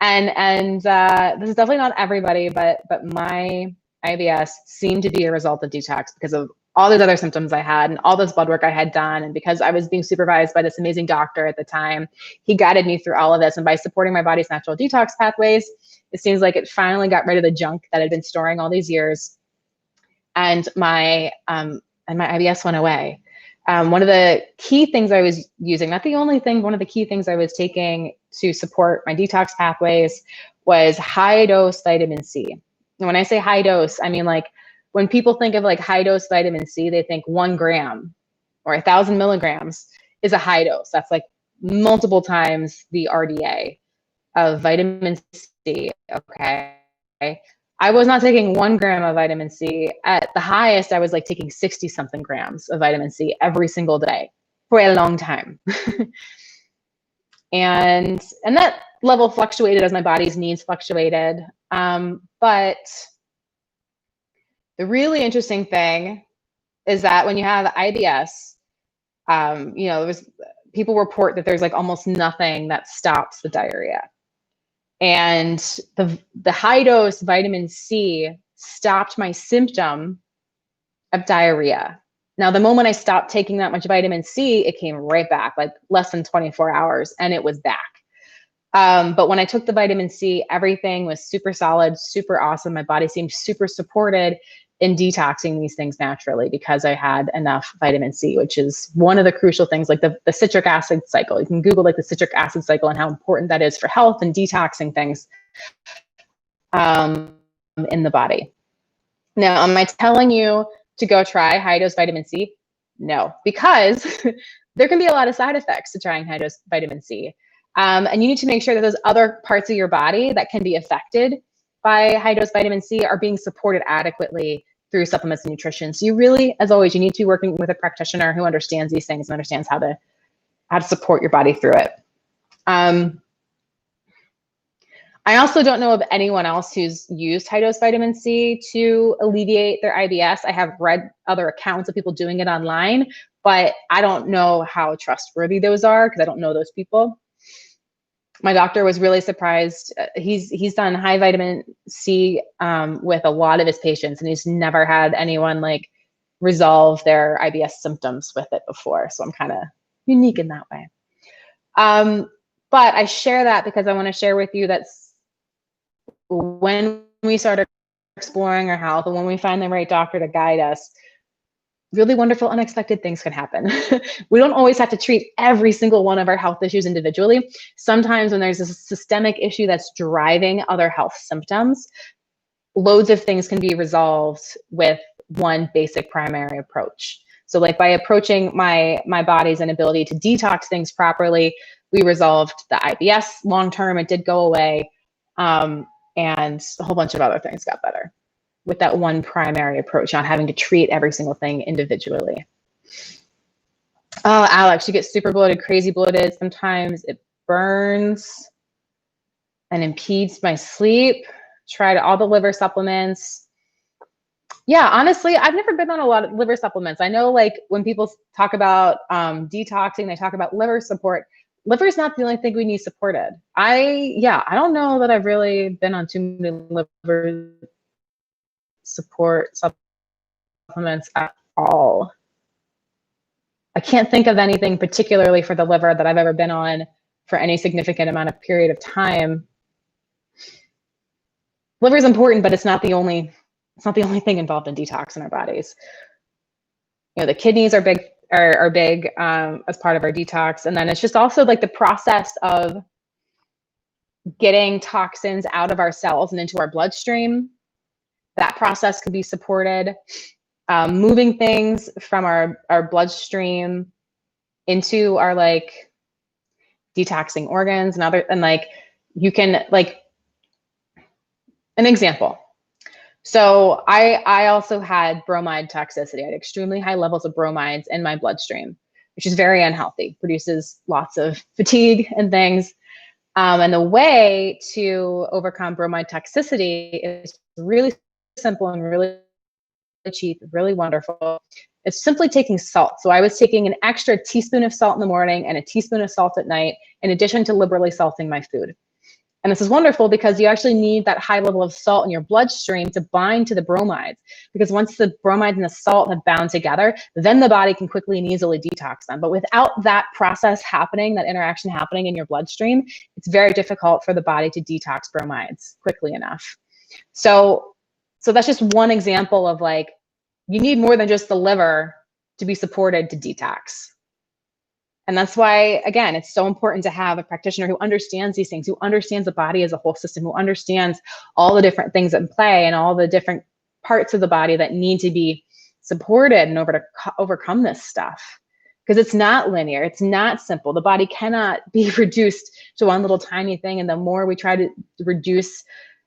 and this is definitely not everybody, but my IBS seemed to be a result of detox because of all those other symptoms I had and all this blood work I had done. And because I was being supervised by this amazing doctor at the time, he guided me through all of this. And by supporting my body's natural detox pathways, it seems like it finally got rid of the junk that I'd been storing all these years. And my IBS went away. One of the key things I was using, not the only thing, one of the key things I was taking to support my detox pathways was high dose vitamin C. And when I say high dose, I mean like when people think of like high dose vitamin C, they think 1 gram or 1,000 milligrams is a high dose. That's like multiple times the RDA of vitamin C, okay? I was not taking 1 gram of vitamin C. At the highest, I was like taking 60 something grams of vitamin C every single day for a long time. and that level fluctuated as my body's needs fluctuated. But the really interesting thing is that when you have IBS, people report that there's like almost nothing that stops the diarrhea. And the high dose vitamin C stopped my symptom of diarrhea. Now, the moment I stopped taking that much vitamin C, it came right back, like less than 24 hours, and it was back. But when I took the vitamin C, everything was super solid, super awesome. My body seemed super supported in detoxing these things naturally because I had enough vitamin C, which is one of the crucial things, like the citric acid cycle. You can Google like the citric acid cycle and how important that is for health and detoxing things in the body. Now, am I telling you to go try high dose vitamin C? No, because there can be a lot of side effects to trying high dose vitamin C. And you need to make sure that those other parts of your body that can be affected by high dose vitamin C are being supported adequately through supplements and nutrition. So you really, as always, you need to be working with a practitioner who understands these things and understands how to support your body through it. I also don't know of anyone else who's used high dose vitamin C to alleviate their IBS. I have read other accounts of people doing it online, but I don't know how trustworthy those are because I don't know those people. My doctor was really surprised. He's done high vitamin C with a lot of his patients, and he's never had anyone like resolve their IBS symptoms with it before. So I'm kind of unique in that way. But I share that because I want to share with you that when we start exploring our health and when we find the right doctor to guide us, really wonderful, unexpected things can happen. We don't always have to treat every single one of our health issues individually. Sometimes when there's a systemic issue that's driving other health symptoms, loads of things can be resolved with one basic primary approach. So like by approaching my body's inability to detox things properly, we resolved the IBS long-term, it did go away. And a whole bunch of other things got better with that one primary approach, not having to treat every single thing individually. Oh, Alex, you get super bloated, crazy bloated. Sometimes it burns and impedes my sleep. Tried all the liver supplements. Yeah, honestly, I've never been on a lot of liver supplements. I know like when people talk about detoxing, they talk about liver support. Liver is not the only thing we need supported. I don't know that I've really been on too many liver support supplements at all. I can't think of anything particularly for the liver that I've ever been on for any significant amount of period of time. Liver is important, but it's not the only thing involved in detox in our bodies. You know, the kidneys are big as part of our detox. And then it's just also like the process of getting toxins out of our cells and into our bloodstream. That process could be supported. Moving things from our bloodstream into our like detoxing organs and like you can like an example. So I also had bromide toxicity. I had extremely high levels of bromides in my bloodstream, which is very unhealthy, produces lots of fatigue and things. And the way to overcome bromide toxicity is really simple and really cheap, really wonderful. It's simply taking salt. So I was taking an extra teaspoon of salt in the morning and a teaspoon of salt at night, in addition to liberally salting my food. And this is wonderful because you actually need that high level of salt in your bloodstream to bind to the bromides. Because once the bromides and the salt have bound together, then the body can quickly and easily detox them. But without that process happening, that interaction happening in your bloodstream, it's very difficult for the body to detox bromides quickly enough. So that's just one example of like, you need more than just the liver to be supported to detox. And that's why, again, it's so important to have a practitioner who understands these things, who understands the body as a whole system, who understands all the different things in play and all the different parts of the body that need to be supported in order to overcome this stuff. Because it's not linear, it's not simple. The body cannot be reduced to one little tiny thing. And the more we try to reduce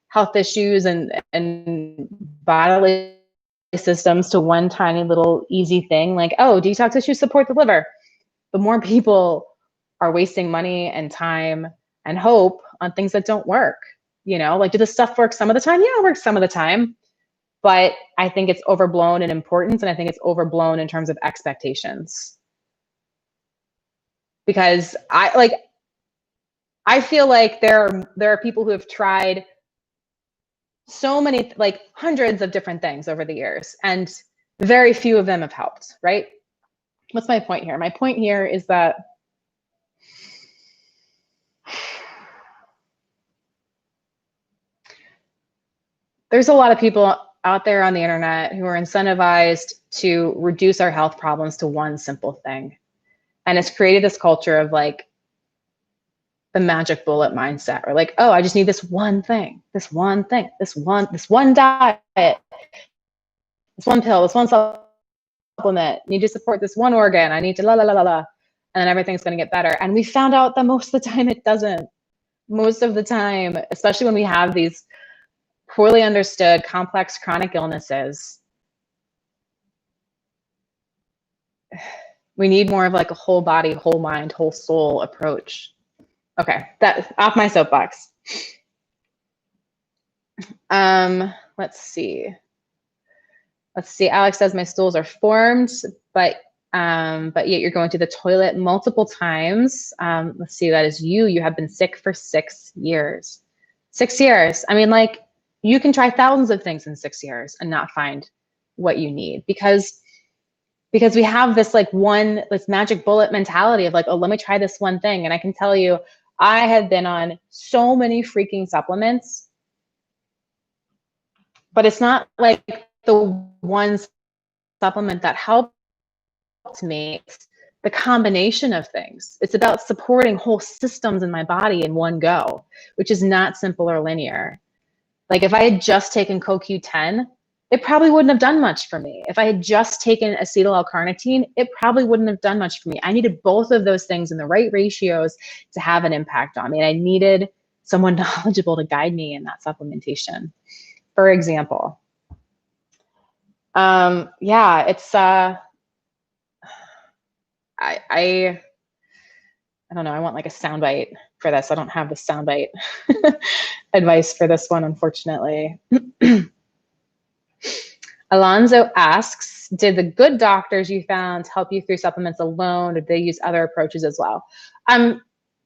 health issues and bodily systems to one tiny little easy thing, like, oh, detox issues support the liver, the more people are wasting money and time and hope on things that don't work. You know, like, do this stuff work some of the time? Yeah, it works some of the time. But I think it's overblown in importance, and I think it's overblown in terms of expectations. Because I feel like there are people who have tried so many, like hundreds of different things over the years, and very few of them have helped, right? What's my point here? My point here is that there's a lot of people out there on the internet who are incentivized to reduce our health problems to one simple thing. And it's created this culture of like the magic bullet mindset, or like, oh, I just need this one thing, this one thing, this one diet, this one pill, this one supplement, need to support this one organ, I need to la la la la la, and then everything's going to get better. And we found out that most of the time it doesn't. Most of the time, especially when we have these poorly understood complex chronic illnesses, we need more of like a whole body, whole mind, whole soul approach. Okay, that off my soapbox. Let's see. Alex says my stools are formed, but yet you're going to the toilet multiple times. Let's see, that is you. You have been sick for 6 years. 6 years. I mean, like, you can try thousands of things in 6 years and not find what you need because we have this this magic bullet mentality of like, oh, let me try this one thing. And I can tell you, I have been on so many freaking supplements, but it's not like the one supplement that helped me. It's the combination of things. It's about supporting whole systems in my body in one go, which is not simple or linear. Like if I had just taken CoQ10, it probably wouldn't have done much for me. If I had just taken acetyl L-carnitine, it probably wouldn't have done much for me. I needed both of those things in the right ratios to have an impact on me. And I needed someone knowledgeable to guide me in that supplementation. For example, yeah, it's, I don't know. I want like a soundbite for this. I don't have the soundbite advice for this one, unfortunately. Alonzo asks, did the good doctors you found help you through supplements alone? Did they use other approaches as well?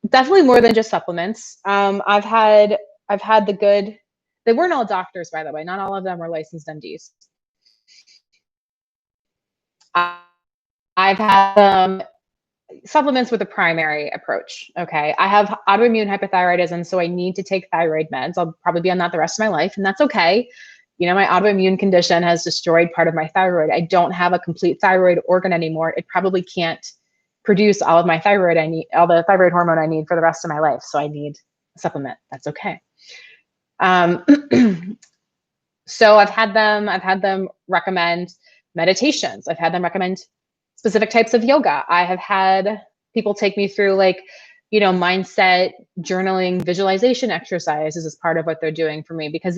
Definitely more than just supplements. I've had the good, they weren't all doctors, by the way. Not all of them were licensed MDs. I've had supplements with a primary approach. Okay. I have autoimmune hypothyroidism, so I need to take thyroid meds. I'll probably be on that the rest of my life, and that's okay. You know, my autoimmune condition has destroyed part of my thyroid. I don't have a complete thyroid organ anymore. It probably can't produce all of my thyroid I need, all the thyroid hormone I need for the rest of my life. So I need a supplement. That's okay. So I've had them recommend meditations. I've had them recommend specific types of yoga. I have had people take me through mindset, journaling, visualization exercises as part of what they're doing for me, because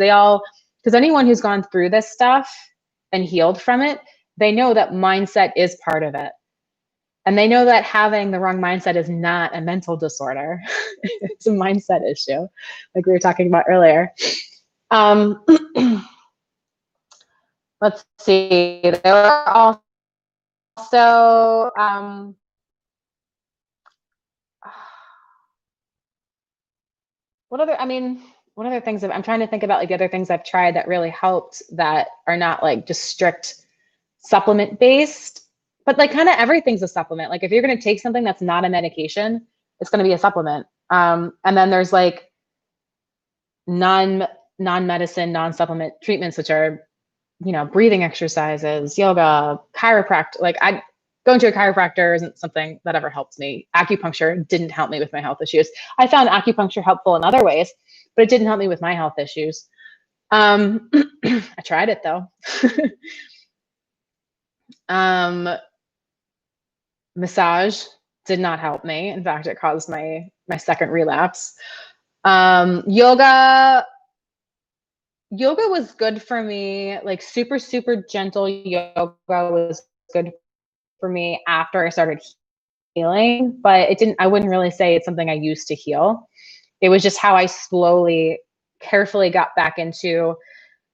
anyone who's gone through this stuff and healed from it, they know that mindset is part of it. And they know that having the wrong mindset is not a mental disorder. It's a mindset issue, like we were talking about earlier. Let's see. There were also what other things I'm trying to think about, like the other things I've tried that really helped that are not like just strict supplement based, but like kind of everything's a supplement. Like if you're going to take something that's not a medication, it's going to be a supplement. And then there's like non-medicine, non-supplement treatments, which are, breathing exercises, yoga, chiropractic. Like going to a chiropractor isn't something that ever helped me. Acupuncture didn't help me with my health issues. I found acupuncture helpful in other ways, but it didn't help me with my health issues. I tried it though. Massage did not help me. In fact, it caused my second relapse. Yoga was good for me. Like super, super gentle yoga was good for me after I started healing, but I wouldn't really say it's something I used to heal. It was just how I slowly, carefully got back into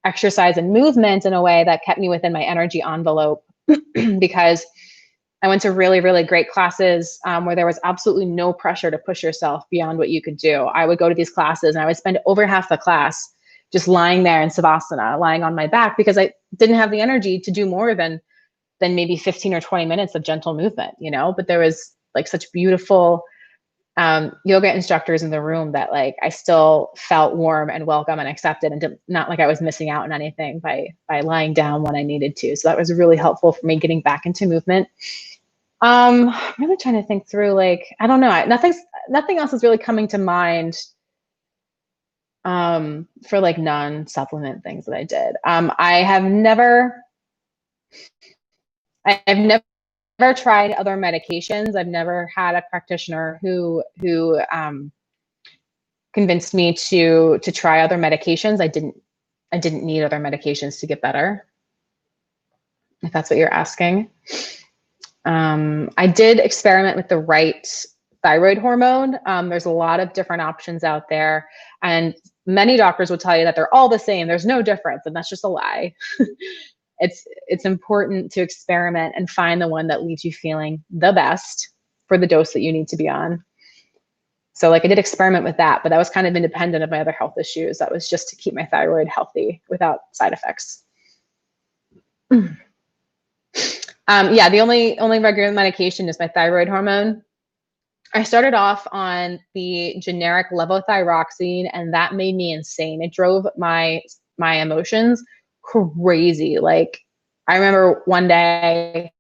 exercise and movement in a way that kept me within my energy envelope because I went to really, really great classes where there was absolutely no pressure to push yourself beyond what you could do. I would go to these classes and I would spend over half the class just lying there in Savasana, lying on my back, because I didn't have the energy to do more than maybe 15 or 20 minutes of gentle movement, but there was like such beautiful yoga instructors in the room that like I still felt warm and welcome and accepted, and not like I was missing out on anything by lying down when I needed to. So that was really helpful for me getting back into movement. I'm really trying to think through, like, I don't know, nothing else is really coming to mind for like non-supplement things that I did. I have never I've never tried other medications. I've never had a practitioner who convinced me to try other medications. I didn't need other medications to get better, if that's what you're asking. I did experiment with the right thyroid hormone. There's a lot of different options out there, and many doctors will tell you that they're all the same. There's no difference, and that's just a lie. It's important to experiment and find the one that leaves you feeling the best for the dose that you need to be on. So like I did experiment with that, but that was kind of independent of my other health issues. That was just to keep my thyroid healthy without side effects. Yeah, the only regular medication is my thyroid hormone. I started off on the generic levothyroxine, and that made me insane. It drove my emotions crazy. Like I remember one day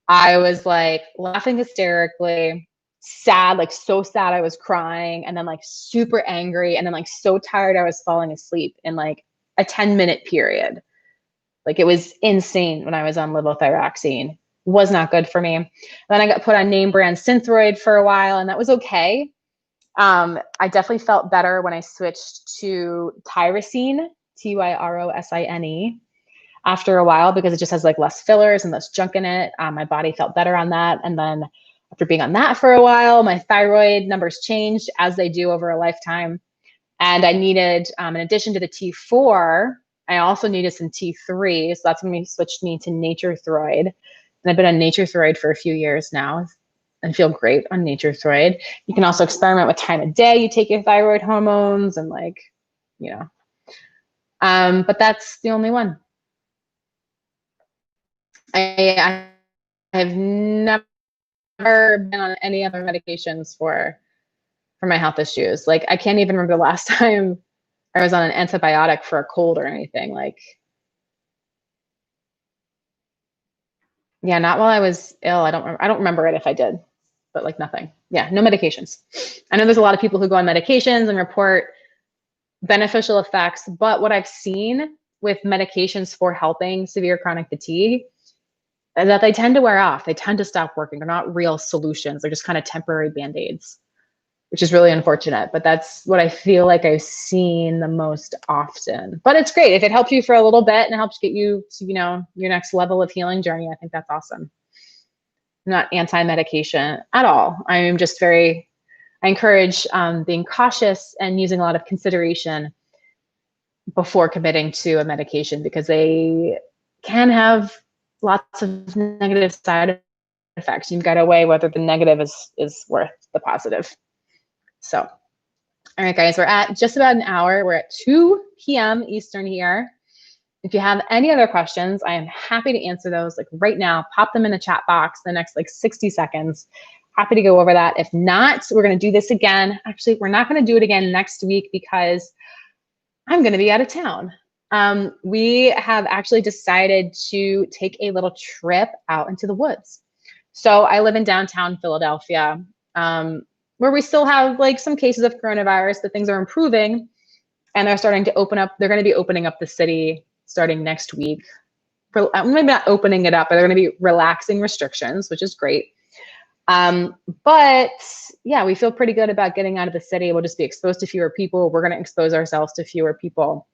I was like laughing hysterically, sad, like so sad I was crying, and then like super angry, and then like so tired I was falling asleep in like a 10-minute period. Like it was insane when I was on levothyroxine. Was not good for me. Then I got put on name brand Synthroid for a while, and that was okay. I definitely felt better when I switched to tyrosine, Tyrosine, after a while, because it just has like less fillers and less junk in it. My body felt better on that. And then after being on that for a while, my thyroid numbers changed, as they do over a lifetime. And I needed, in addition to the T4, I also needed some T3. So that's when we switched me to Nature-Throid. And I've been on Nature-Throid for a few years now and feel great on Nature-Throid. You can also experiment with time of day you take your thyroid hormones, and like, you know. But that's the only one. I have never been on any other medications for my health issues. Like I can't even remember the last time I was on an antibiotic for a cold or anything. Like, yeah, not while I was ill. I don't remember it if I did, but like nothing. Yeah, no medications. I know there's a lot of people who go on medications and report beneficial effects, but what I've seen with medications for helping severe chronic fatigue is that they tend to wear off. They tend to stop working. They're not real solutions. They're just kind of temporary band-aids, which is really unfortunate. But that's what I feel like I've seen the most often. But it's great. If it helps you for a little bit and it helps get you to, you know, your next level of healing journey, I think that's awesome. I'm not anti-medication at all. I'm just I encourage being cautious and using a lot of consideration before committing to a medication, because they can have lots of negative side effects. You've got to weigh whether the negative is worth the positive. So, all right, guys, we're at just about an hour. We're at 2 p.m. Eastern here. If you have any other questions, I am happy to answer those like right now. Pop them in the chat box the next like 60 seconds. Happy to go over that. If not, we're going to do this again. Actually, we're not going to do it again next week because I'm going to be out of town. We have actually decided to take a little trip out into the woods. So I live in downtown Philadelphia, where we still have like some cases of coronavirus, but things are improving and they're starting to open up. They're going to be opening up the city starting next week. Maybe not opening it up, but they're going to be relaxing restrictions, which is great. But yeah, we feel pretty good about getting out of the city. We'll just be exposed to fewer people. We're going to expose ourselves to fewer people.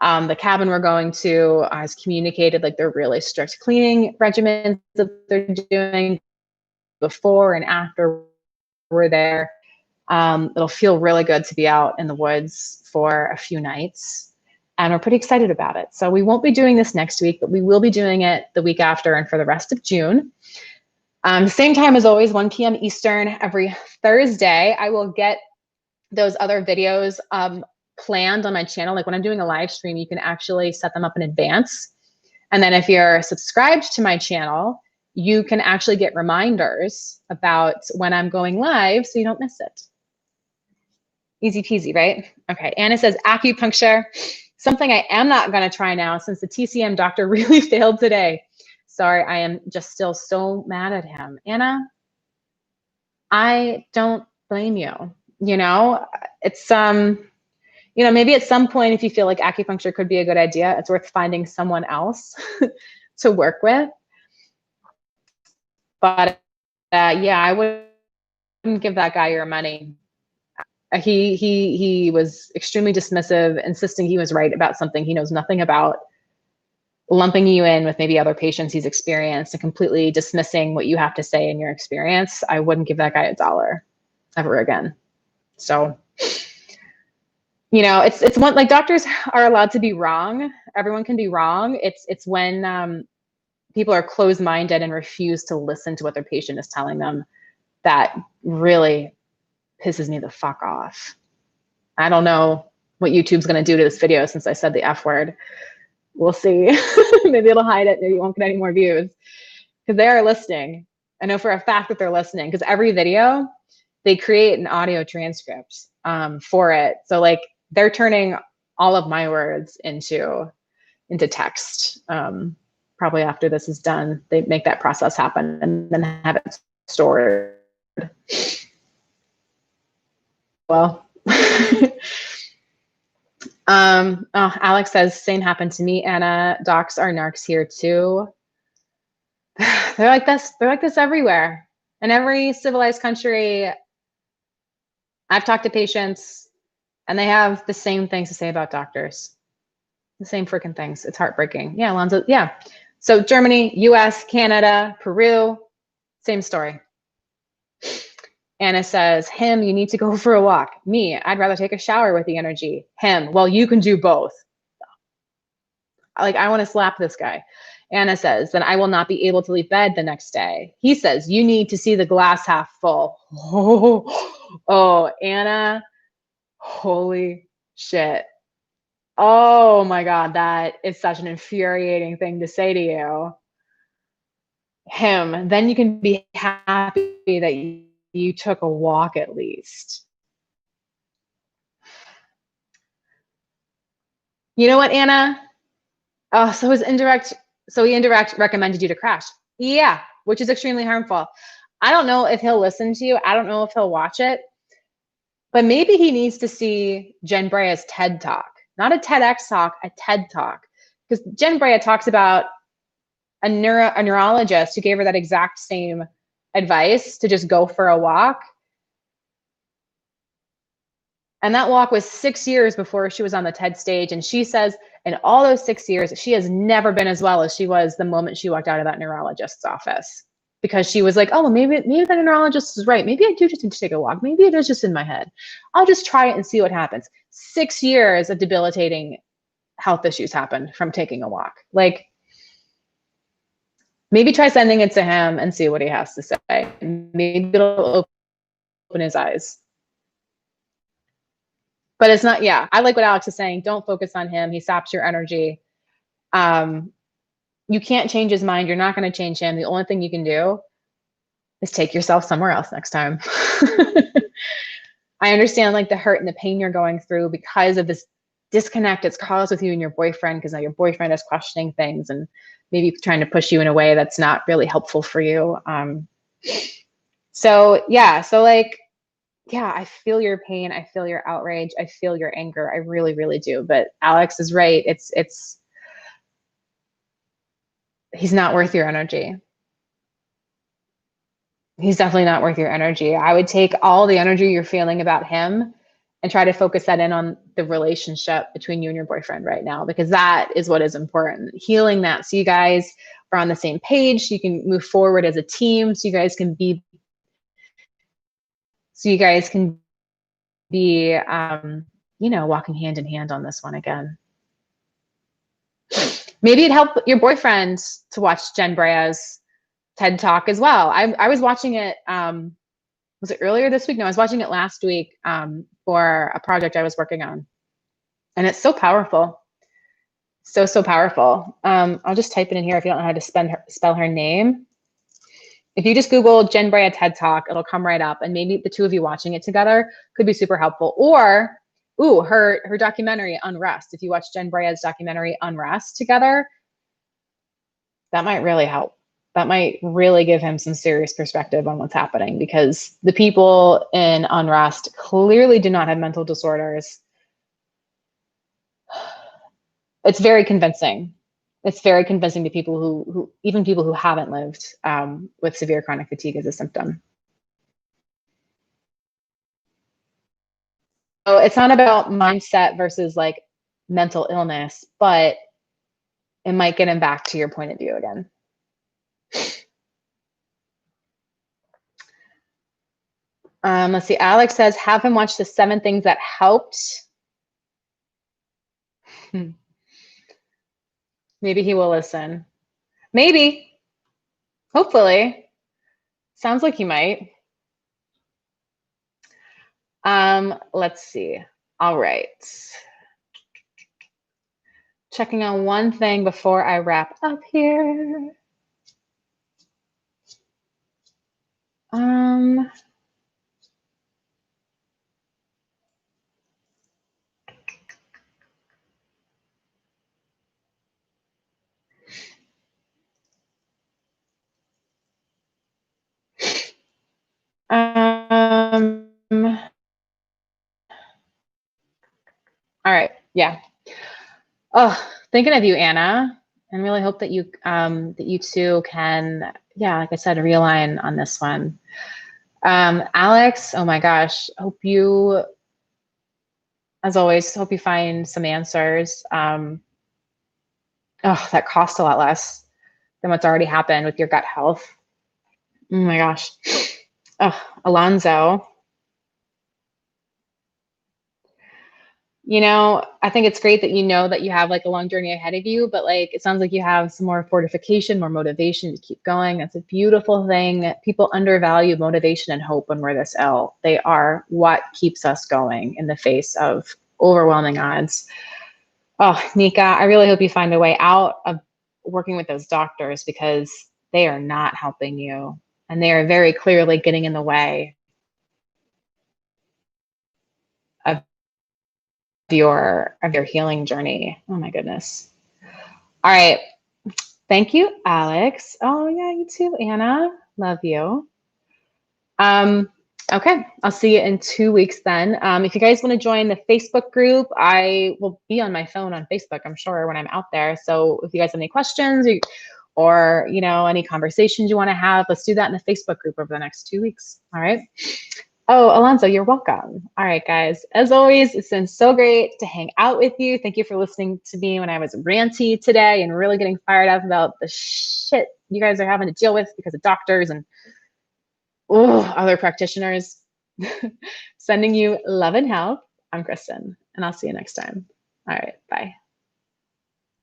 The cabin we're going to has communicated like they're really strict cleaning regimens that they're doing before and after we're there. It'll feel really good to be out in the woods for a few nights. And we're pretty excited about it. So we won't be doing this next week, but we will be doing it the week after and for the rest of June. Same time as always, 1 p.m. Eastern every Thursday. I will get those other videos planned on my channel. Like when I'm doing a live stream, you can actually set them up in advance. And then if you're subscribed to my channel, you can actually get reminders about when I'm going live so you don't miss it. Easy peasy, right? Okay, Anna says acupuncture, something I am not gonna try now since the TCM doctor really failed today. Sorry, I am just still so mad at him. Anna, I don't blame you. You know, it's, you know, maybe at some point, if you feel like acupuncture could be a good idea, it's worth finding someone else to work with. But yeah, I wouldn't give that guy your money. He was extremely dismissive, insisting he was right about something he knows nothing about, lumping you in with maybe other patients he's experienced and completely dismissing what you have to say in your experience. I wouldn't give that guy $1 ever again. So, you know, it's one, like, doctors are allowed to be wrong. Everyone can be wrong. It's when people are closed-minded and refuse to listen to what their patient is telling them that really pisses me the fuck off. I don't know what YouTube's going to do to this video since I said the F word. We'll see. Maybe it'll hide it. Maybe it won't get any more views, because they are listening. I know for a fact that they're listening, because every video they create an audio transcript for it. So like, they're turning all of my words into text. Probably after this is done, they make that process happen and then have it stored. Well, oh, Alex says, same happened to me, Anna. Docs are narcs here too. They're like this. They're like this everywhere. In every civilized country, I've talked to patients and they have the same things to say about doctors. The same freaking things. It's heartbreaking. Yeah, Alonzo. Yeah. So Germany, US, Canada, Peru, same story. Anna says, him, you need to go for a walk. Me, I'd rather take a shower with the energy. Him, well, you can do both. Like, I want to slap this guy. Anna says, then I will not be able to leave bed the next day. He says, you need to see the glass half full. Oh, Anna, holy shit. Oh my God, that is such an infuriating thing to say to you. Him, then you can be happy that you took a walk at least. You know what, Anna? Oh, so he indirect recommended you to crash. Yeah, which is extremely harmful. I don't know if he'll listen to you. I don't know if he'll watch it, but maybe he needs to see Jen Brea's TED Talk, not a TEDx talk, a TED Talk. Because Jen Brea talks about a neurologist who gave her that exact same advice to just go for a walk. And that walk was 6 years before she was on the TED stage. And she says in all those 6 years, she has never been as well as she was the moment she walked out of that neurologist's office. Because she was like, oh, well, maybe the neurologist is right. Maybe I do just need to take a walk. Maybe it is just in my head. I'll just try it and see what happens. 6 years of debilitating health issues happened from taking a walk. Like, maybe try sending it to him and see what he has to say. Maybe it'll open his eyes. But it's not, yeah, I like what Alex is saying. Don't focus on him. He saps your energy. You can't change his mind. You're not going to change him. The only thing you can do is take yourself somewhere else next time. I understand like the hurt and the pain you're going through because of this disconnect it's caused with you and your boyfriend, because now your boyfriend is questioning things and maybe trying to push you in a way that's not really helpful for you. So like, yeah, I feel your pain. I feel your outrage. I feel your anger. I really, really do. But Alex is right. He's not worth your energy. He's definitely not worth your energy. I would take all the energy you're feeling about him and try to focus that in on the relationship between you and your boyfriend right now, because that is what is important. Healing that so you guys are on the same page, so you can move forward as a team, so you guys can be walking hand in hand on this one again. Maybe it'd help your boyfriend to watch Jen Brea's TED Talk as well. I was watching it, was it earlier this week? No, I was watching it last week for a project I was working on. And it's so powerful. So powerful. I'll just type it in here if you don't know how to spell her name. If you just Google Jen Brea TED Talk, it'll come right up. And maybe the two of you watching it together could be super helpful. Or, her documentary, Unrest. If you watch Jen Brea's documentary, Unrest, together, that might really help. That might really give him some serious perspective on what's happening, because the people in Unrest clearly do not have mental disorders. It's very convincing. It's very convincing to people who even people who haven't lived with severe chronic fatigue as a symptom. So it's not about mindset versus like mental illness, but it might get him back to your point of view again. Let's see. Alex says, have him watch the 7 things that helped. Maybe he will listen. Maybe. Hopefully. Sounds like he might. Let's see. All right. Checking on one thing before I wrap up here. All right. Yeah. Oh, thinking of you, Anna, and really hope that you two can, yeah, like I said, realign on this one. Alex, oh my gosh, hope you, as always, hope you find some answers. Oh, that costs a lot less than what's already happened with your gut health. Oh my gosh. Oh, Alonzo. You know, I think it's great that you know that you have like a long journey ahead of you, but like it sounds like you have some more fortification, more motivation to keep going. That's a beautiful thing. People undervalue motivation and hope when we're this ill. They are what keeps us going in the face of overwhelming odds. Oh, Nika, I really hope you find a way out of working with those doctors because they are not helping you and they are very clearly getting in the way of your healing journey. Oh my goodness. All right. Thank you, Alex. Oh yeah, you too, Anna. Love you. Okay, I'll see you in 2 weeks then. If you guys want to join the Facebook group, I will be on my phone on Facebook, I'm sure, when I'm out there. So if you guys have any questions or you know, any conversations you want to have, let's do that in the Facebook group over the next 2 weeks. All right. Oh, Alonzo, you're welcome. All right, guys. As always, it's been so great to hang out with you. Thank you for listening to me when I was ranty today and really getting fired up about the shit you guys are having to deal with because of doctors and other practitioners. Sending you love and health. I'm Kristin, and I'll see you next time. All right, bye.